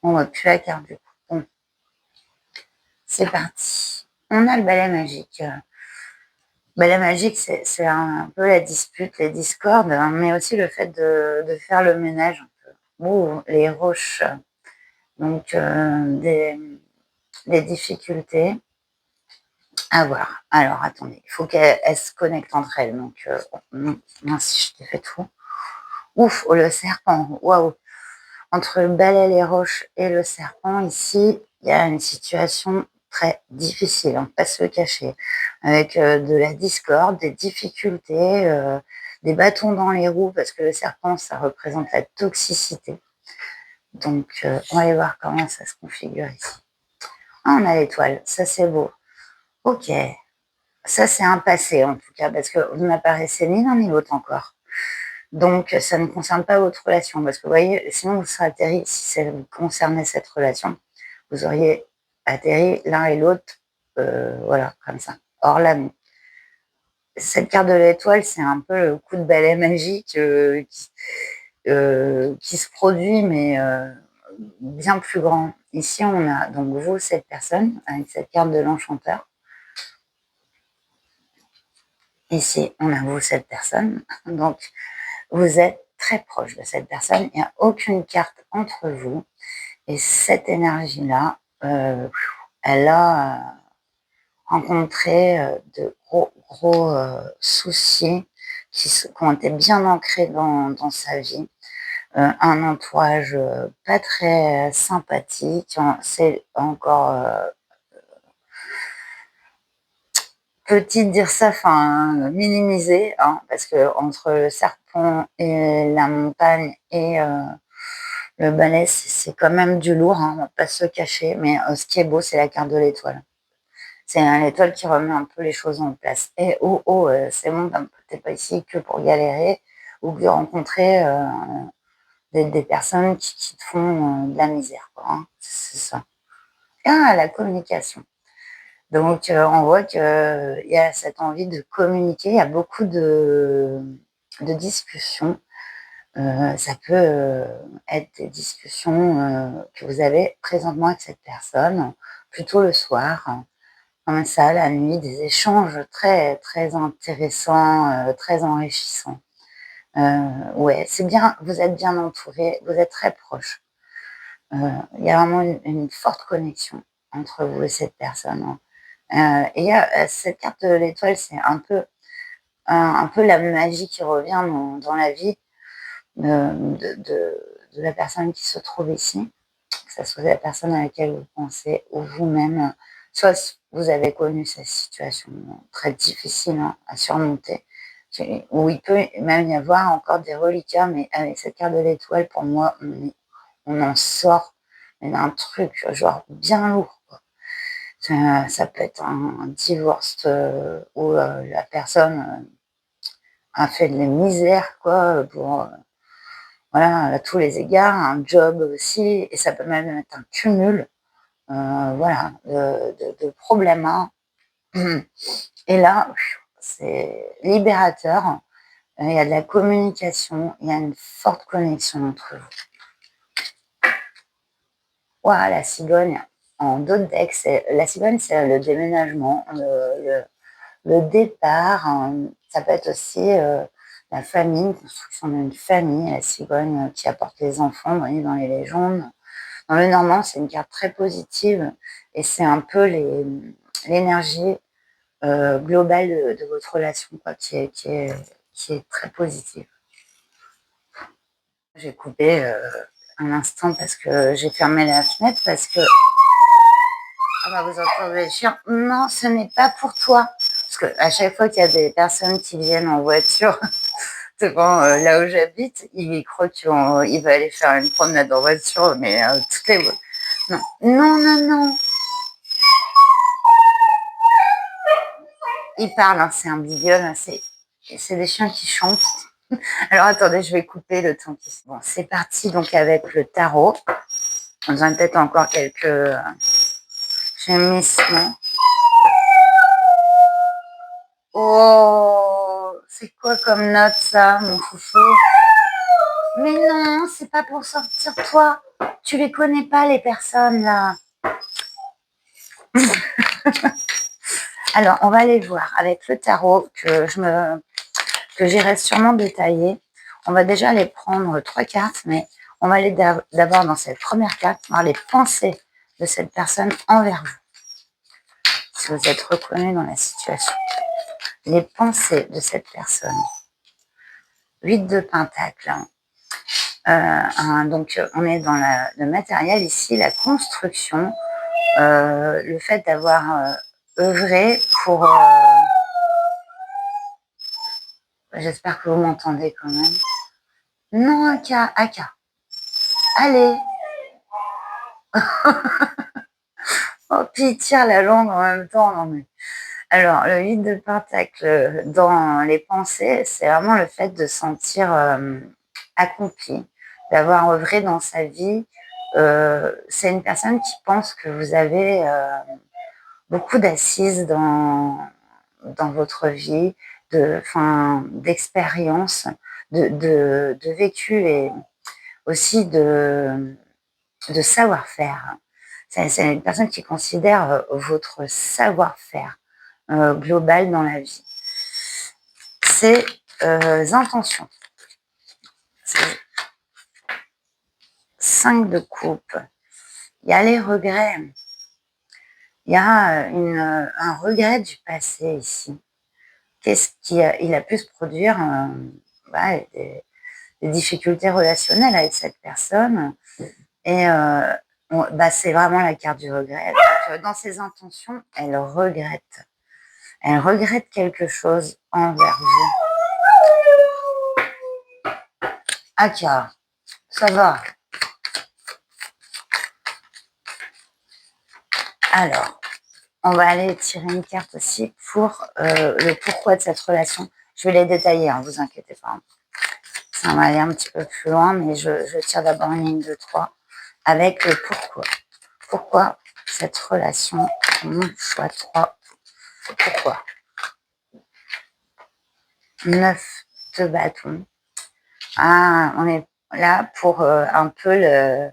On voit plus la carte du coup. Bon, c'est parti. On a le balai magique. Balai magique, c'est un peu la dispute, les discordes, hein, mais aussi le fait de faire le ménage un peu. Ouh, les roches. Donc, des difficultés à voir. Alors, attendez, il faut qu'elles se connectent entre elles. Donc, mince, je t'ai fait tout. Ouf, oh, le serpent, waouh. Entre le balai, les roches et le serpent, ici, il y a une situation très difficile, on ne peut pas se le cacher, avec de la discorde, des difficultés, des bâtons dans les roues, parce que le serpent, ça représente la toxicité. Donc, on va aller voir comment ça se configure ici. Ah, on a l'étoile, ça c'est beau. Ok, ça c'est un passé en tout cas, parce que vous n'apparaissez ni l'un ni l'autre encore. Donc, ça ne concerne pas votre relation, parce que vous voyez, sinon vous serez atterri, si ça concernait cette relation, vous auriez atterri l'un et l'autre, voilà, comme ça. Or là, non. Cette carte de l'étoile, c'est un peu le coup de balai magique qui se produit, mais bien plus grand. Ici, on a donc vous, cette personne, avec cette carte de l'enchanteur. Ici, on a vous, cette personne. Donc, vous êtes très proche de cette personne. Il n'y a aucune carte entre vous. Et cette énergie-là, elle a rencontré de gros soucis qui ont été bien ancrés dans sa vie. Un entourage pas très sympathique. C'est encore petit de dire ça, minimiser, hein, parce que entre le serpent et la montagne et le balai, c'est quand même du lourd, hein, on va pas se le cacher, mais ce qui est beau, c'est la carte de l'étoile. C'est l'étoile qui remet un peu les choses en place. Et c'est bon, t'es pas ici que pour galérer ou que rencontrer des personnes qui te font de la misère, quoi, hein, c'est ça. Ah, la communication. Donc, on voit qu'il y a cette envie de communiquer, il y a beaucoup de discussions. Ça peut être des discussions que vous avez présentement avec cette personne, plutôt le soir, comme ça, la nuit, des échanges très, très intéressants, très enrichissants. Ouais, c'est bien, vous êtes bien entouré, vous êtes très proche. Il y a vraiment une forte connexion. entre vous et cette personne. Et cette carte de l'étoile, c'est un peu la magie qui revient dans la vie de la personne qui se trouve ici, que ce soit la personne à laquelle vous pensez ou vous-même, soit vous avez connu cette situation très difficile à surmonter, où il peut même y avoir encore des reliquats, mais avec cette carte de l'étoile, pour moi, on en sort d'un truc genre bien lourd, quoi. Ça peut être un divorce où la personne a fait de la misère, quoi, pour voilà, à tous les égards, un job aussi, et ça peut même être un cumul, voilà, de problèmes, hein. Et là, c'est libérateur. Il y a de la communication, il y a une forte connexion entre vous. Voilà, la cigogne, en d'autres decks, la cigogne, c'est le déménagement, le départ. Ça peut être aussi la famille, une construction d'une famille, la cigogne qui apporte les enfants, vous voyez, dans les légendes. Dans le normand, c'est une carte très positive et c'est un peu l'énergie globale de votre relation, quoi, qui est très positive. J'ai coupé un instant parce que j'ai fermé la fenêtre parce que ah bah vous entendez le chien. Non, ce n'est pas pour toi. Parce que à chaque fois qu'il y a des personnes qui viennent en voiture devant là où j'habite, ils croient qu'il va aller faire une promenade en voiture, mais toutes les non, non, non, non. Ils parlent, hein, c'est un bigueul, hein, c'est des chiens qui chantent. Alors attendez, je vais couper le temps qui. Bon, c'est parti donc avec le tarot. On a peut-être encore quelques gémissements. Oh, c'est quoi comme note ça, mon foufou? Mais non, c'est pas pour sortir toi. Tu les connais pas, les personnes là. Alors, on va aller voir avec le tarot que j'irai sûrement détailler. On va déjà aller prendre 3 cartes, mais on va aller d'abord dans cette première carte, voir les pensées de cette personne envers vous. Si vous êtes reconnu dans la situation. Les pensées de cette personne. 8 de pentacles. Donc, on est dans le matériel ici, la construction, le fait d'avoir œuvré pour... j'espère que vous m'entendez quand même. Non, Aka, Aka. Allez. Oh, puis il tire la langue en même temps. Non, mais... Alors, le 8 de pentacle dans les pensées, c'est vraiment le fait de sentir accompli, d'avoir œuvré dans sa vie. C'est une personne qui pense que vous avez beaucoup d'assises dans votre vie, d'expérience, de vécu et aussi de savoir-faire. C'est une personne qui considère votre savoir-faire global dans la vie. Ses intentions. 5 de coupe. Il y a les regrets. Il y a un regret du passé ici. Qu'est-ce qu'il a pu se produire des difficultés relationnelles avec cette personne. Et c'est vraiment la carte du regret. Donc, dans ses intentions, elle regrette. Elle regrette quelque chose envers vous. Aka, ça va. Alors, on va aller tirer une carte aussi pour le pourquoi de cette relation. Je vais les détailler, hein, vous inquiétez pas. Ça va aller un petit peu plus loin, mais je tire d'abord une ligne de 3 avec le pourquoi. Pourquoi cette relation, choix 3. Pourquoi 9 de bâton. Ah, on est là pour un peu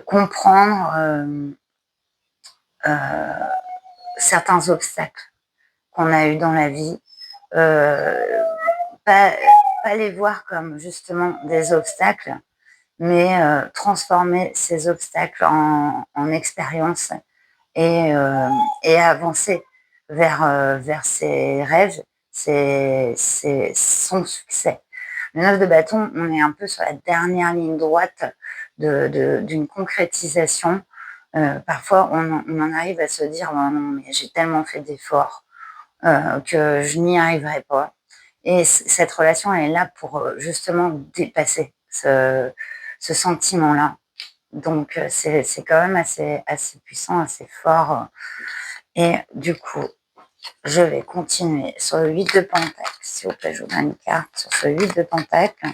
comprendre certains obstacles qu'on a eu dans la vie. Pas les voir comme justement des obstacles, mais transformer ces obstacles en expérience et avancer vers ses rêves, c'est son succès. Le 9 de bâton, on est un peu sur la dernière ligne droite d'une concrétisation. Parfois, on en arrive à se dire, oh non, mais j'ai tellement fait d'efforts que je n'y arriverai pas. Et cette relation, elle est là pour justement dépasser ce sentiment-là. Donc, c'est quand même assez puissant, assez fort. Et du coup, je vais continuer sur le 8 de Pentacle. S'il vous plaît, je vous donne une carte sur ce 8 de Pentacle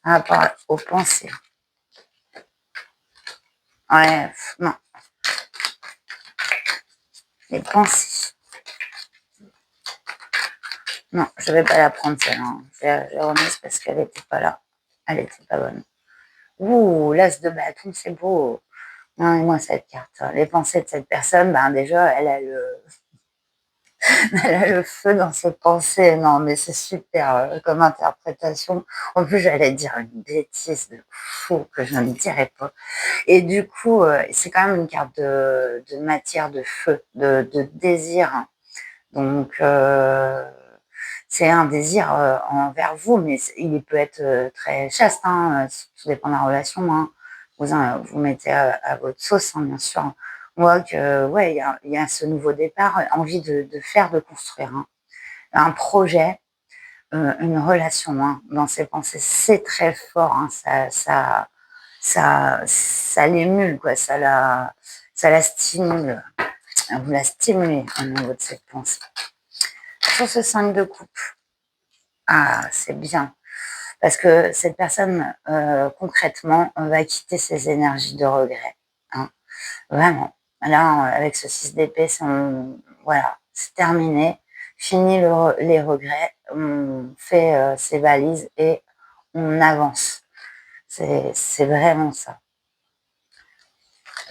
par rapport aux pensées. Ouais, non. Les pensées. Non, je vais pas la prendre celle-là. Je l'ai remise parce qu'elle n'était pas là. Elle n'était pas bonne. Ouh, l'as de bâton, c'est beau. Non, et moi, cette carte. Les pensées de cette personne, ben déjà, elle a elle a le feu dans ses pensées. Non, mais c'est super comme interprétation. En plus, j'allais dire une bêtise de fou que je ne dirais pas. Et du coup, c'est quand même une carte de matière, de feu, de désir. Donc, c'est un désir envers vous, mais il peut être très chaste, hein, tout dépend de la relation. Hein. Vous mettez à votre sauce, hein, bien sûr. On voit que, ouais, il y a ce nouveau départ, envie de faire, de construire hein. Un projet, une relation hein, dans ses pensées. C'est très fort, hein, ça l'émule, quoi, ça la stimule. Vous la stimulez au niveau de cette pensée. Sur ce 5 de coupe, ah, c'est bien. Parce que cette personne, concrètement, va quitter ses énergies de regret. Hein. Vraiment. Là, avec ce 6 d'épée, voilà, c'est terminé. Fini les regrets. On fait ses valises et on avance. C'est vraiment ça.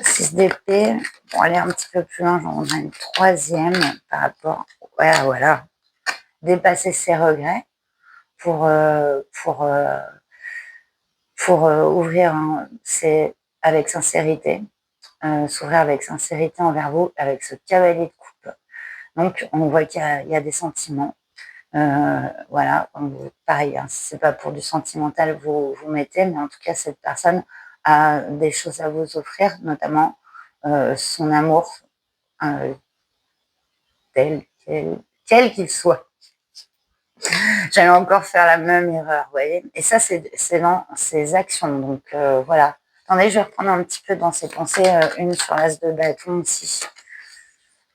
6 d'épée, pour aller un petit peu plus loin, j'en ai une troisième par rapport. Voilà. Dépasser ses regrets pour ouvrir, hein, c'est avec sincérité, s'ouvrir avec sincérité envers vous, avec ce cavalier de coupe. Donc, on voit qu'il y a des sentiments. Voilà, pareil, hein, si c'est pas pour du sentimental, vous mettez, mais en tout cas, cette personne a des choses à vous offrir, notamment son amour, euh, quel qu'il soit. J'allais encore faire la même erreur, vous voyez. Et ça, c'est dans ses actions. Donc, voilà. Attendez, je vais reprendre un petit peu dans ses pensées, une sur l'as de bâton aussi.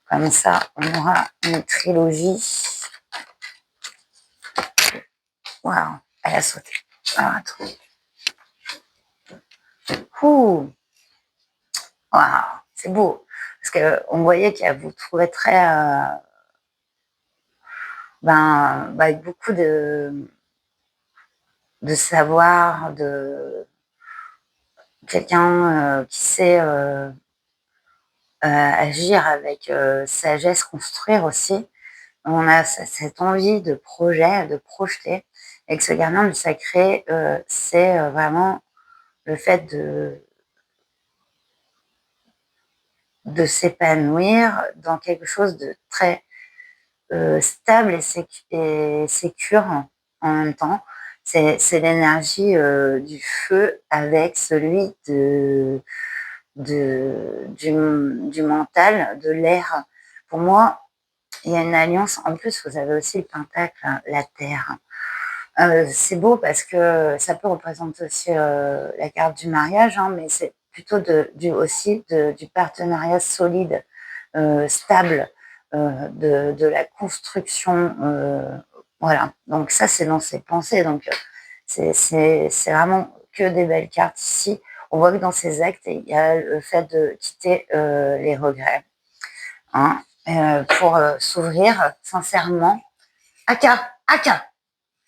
Comme ça, on aura une trilogie. Waouh, elle a sauté. Ah, attends. Ouh, waouh, c'est beau. Parce qu'on voyait qu'elle vous trouvait très... avec beaucoup de savoir, de quelqu'un qui sait agir avec sagesse, construire aussi. On a cette envie de projet, de projeter. Et que ce gardien du sacré, c'est vraiment le fait de s'épanouir dans quelque chose de très stable et sécure en même temps. C'est l'énergie du feu avec celui du mental, de l'air. Pour moi, il y a une alliance. En plus, vous avez aussi le pentacle, hein, la terre. C'est beau parce que ça peut représenter aussi la carte du mariage, hein, mais c'est plutôt du partenariat solide, stable, de la construction. Voilà. Donc ça, c'est dans ses pensées. Donc c'est vraiment que des belles cartes ici. On voit que dans ses actes, il y a le fait de quitter les regrets hein, pour s'ouvrir sincèrement. Aka,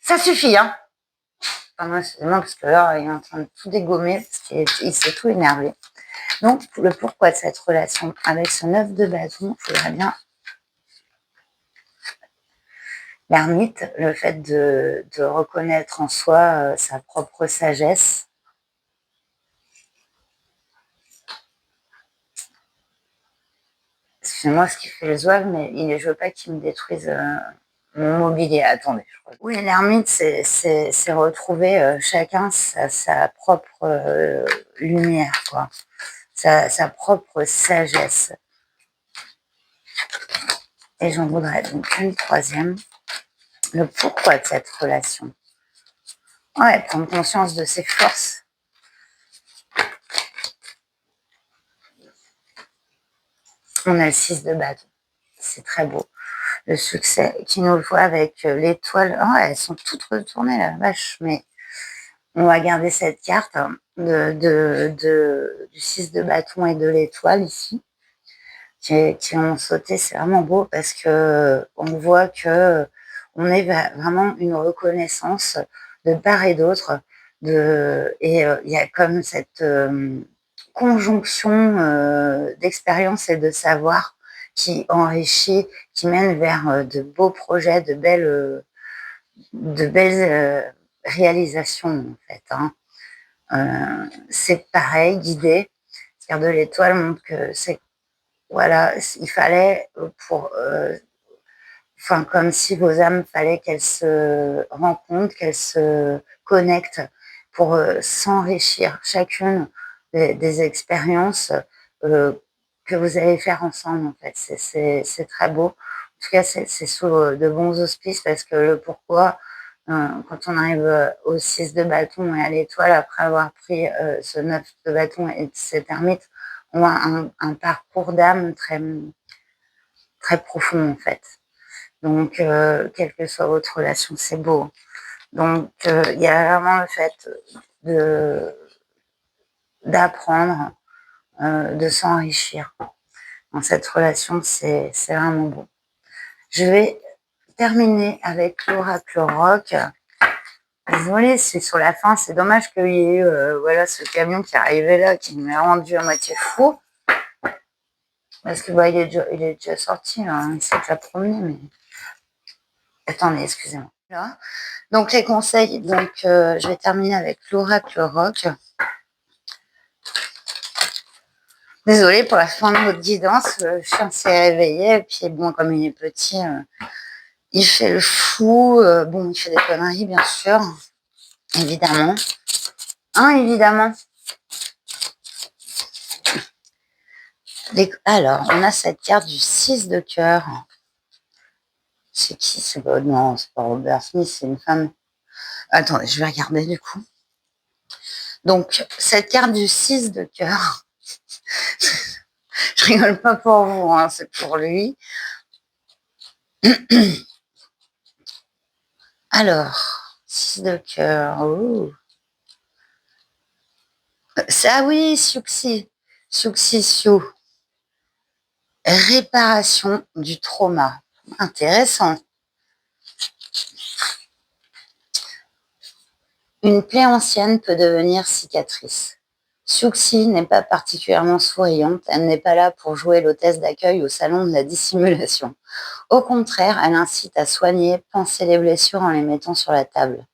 ça suffit, hein. Enfin, moi, parce que là, il est en train de tout dégommer, parce qu'il s'est tout énervé. Donc, le pourquoi de cette relation avec ce 9 de bâton, il faudrait bien l'ermite, le fait de reconnaître en soi sa propre sagesse, Excusez-moi ce qui fait le zouave, mais je veux pas qu'ils me détruisent mon mobilier. Attendez. Oui, l'ermite, c'est retrouver chacun sa propre lumière, quoi. Sa propre sagesse. Et j'en voudrais donc une troisième. Le pourquoi de cette relation. Ouais, prendre conscience de ses forces. On a le 6 de bâton. C'est très beau. Le succès qui nous le voit avec l'étoile. Oh, elles sont toutes retournées, la vache. Mais on va garder cette carte du 6 de bâton et de l'étoile ici. Qui ont sauté. C'est vraiment beau parce que on voit que on est vraiment une reconnaissance de part et d'autre. Et il y a comme cette conjonction d'expérience et de savoir qui enrichit, qui mène vers de beaux projets, de belles réalisations en fait. Hein. C'est pareil, guidé. Carte de l'étoile montre que c'est voilà, il fallait comme si vos âmes fallait qu'elles se rencontrent, qu'elles se connectent pour s'enrichir chacune des expériences que vous allez faire ensemble en fait. C'est très beau. En tout cas, c'est sous de bons auspices parce que le pourquoi, quand on arrive au 6 de bâton et à l'étoile, après avoir pris ce 9 de bâton et cet ermite, on a un parcours d'âme très, très profond en fait. Donc, quelle que soit votre relation, c'est beau. Donc, il y a vraiment le fait d'apprendre, de s'enrichir. Dans cette relation, c'est vraiment beau. Je vais terminer avec l'oracle rock. Désolée, c'est sur la fin. C'est dommage qu'il y ait eu ce camion qui arrivait là, qui m'a rendu à moitié fou. Parce que il est déjà sorti, là, hein, il s'est déjà promené, mais... Attendez, excusez-moi. Là. Donc les conseils, je vais terminer avec l'oracle rock. Désolée pour la fin de votre guidance, le chien s'est réveillé, et puis bon, comme il est petit, il fait le fou, il fait des conneries, bien sûr, évidemment. Évidemment. Alors, on a cette carte du 6 de cœur. C'est qui? Non, c'est pas Robert Smith, c'est une femme. Attendez, je vais regarder du coup. Donc, cette carte du 6 de cœur, je rigole pas pour vous, hein, c'est pour lui. Alors, 6 de cœur. Ah oui, Successio. Réparation du trauma. Intéressant. Une plaie ancienne peut devenir cicatrice. Suxi n'est pas particulièrement souriante, elle n'est pas là pour jouer l'hôtesse d'accueil au salon de la dissimulation. Au contraire, elle incite à soigner, penser les blessures en les mettant sur la table.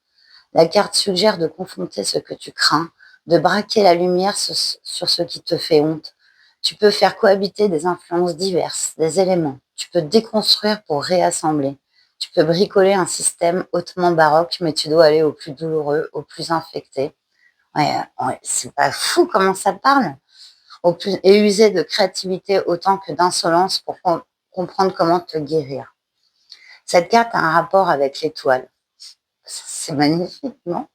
La carte suggère de confronter ce que tu crains, de braquer la lumière sur ce qui te fait honte. Tu peux faire cohabiter des influences diverses, des éléments. Tu peux déconstruire pour réassembler. Tu peux bricoler un système hautement baroque, mais tu dois aller au plus douloureux, au plus infecté. Ouais, c'est pas fou comment ça parle. Et user de créativité autant que d'insolence pour comprendre comment te guérir. Cette carte a un rapport avec l'étoile. C'est magnifique, non?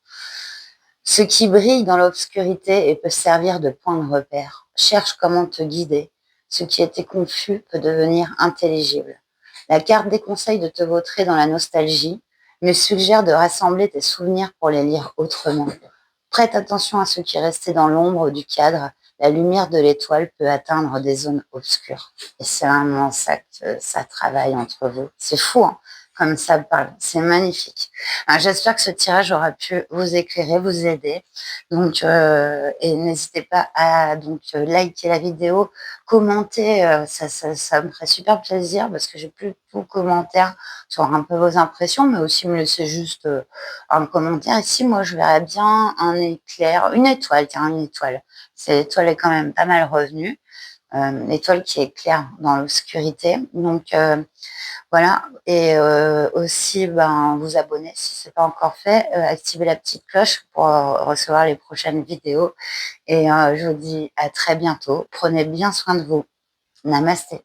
Ce qui brille dans l'obscurité et peut servir de point de repère. Cherche comment te guider. Ce qui était confus peut devenir intelligible. La carte déconseille de te vautrer dans la nostalgie, mais suggère de rassembler tes souvenirs pour les lire autrement. Prête attention à ce qui restait dans l'ombre du cadre. La lumière de l'étoile peut atteindre des zones obscures. Et c'est vraiment ça que ça travaille entre vous. C'est fou, hein, comme ça parle. C'est magnifique. J'espère que ce tirage aura pu vous éclairer, vous aider. Donc, et n'hésitez pas à liker la vidéo, commenter. Ça me ferait super plaisir parce que j'ai plus de tout commentaires sur un peu vos impressions, mais aussi me laisser juste un commentaire. Ici, moi, je verrais bien un éclair, une étoile, tiens, une étoile. Cette étoile est quand même pas mal revenue. l'étoile qui éclaire dans l'obscurité. Donc voilà, et aussi vous abonner si ce n'est pas encore fait, activer la petite cloche pour recevoir les prochaines vidéos. Et je vous dis à très bientôt. Prenez bien soin de vous. Namasté.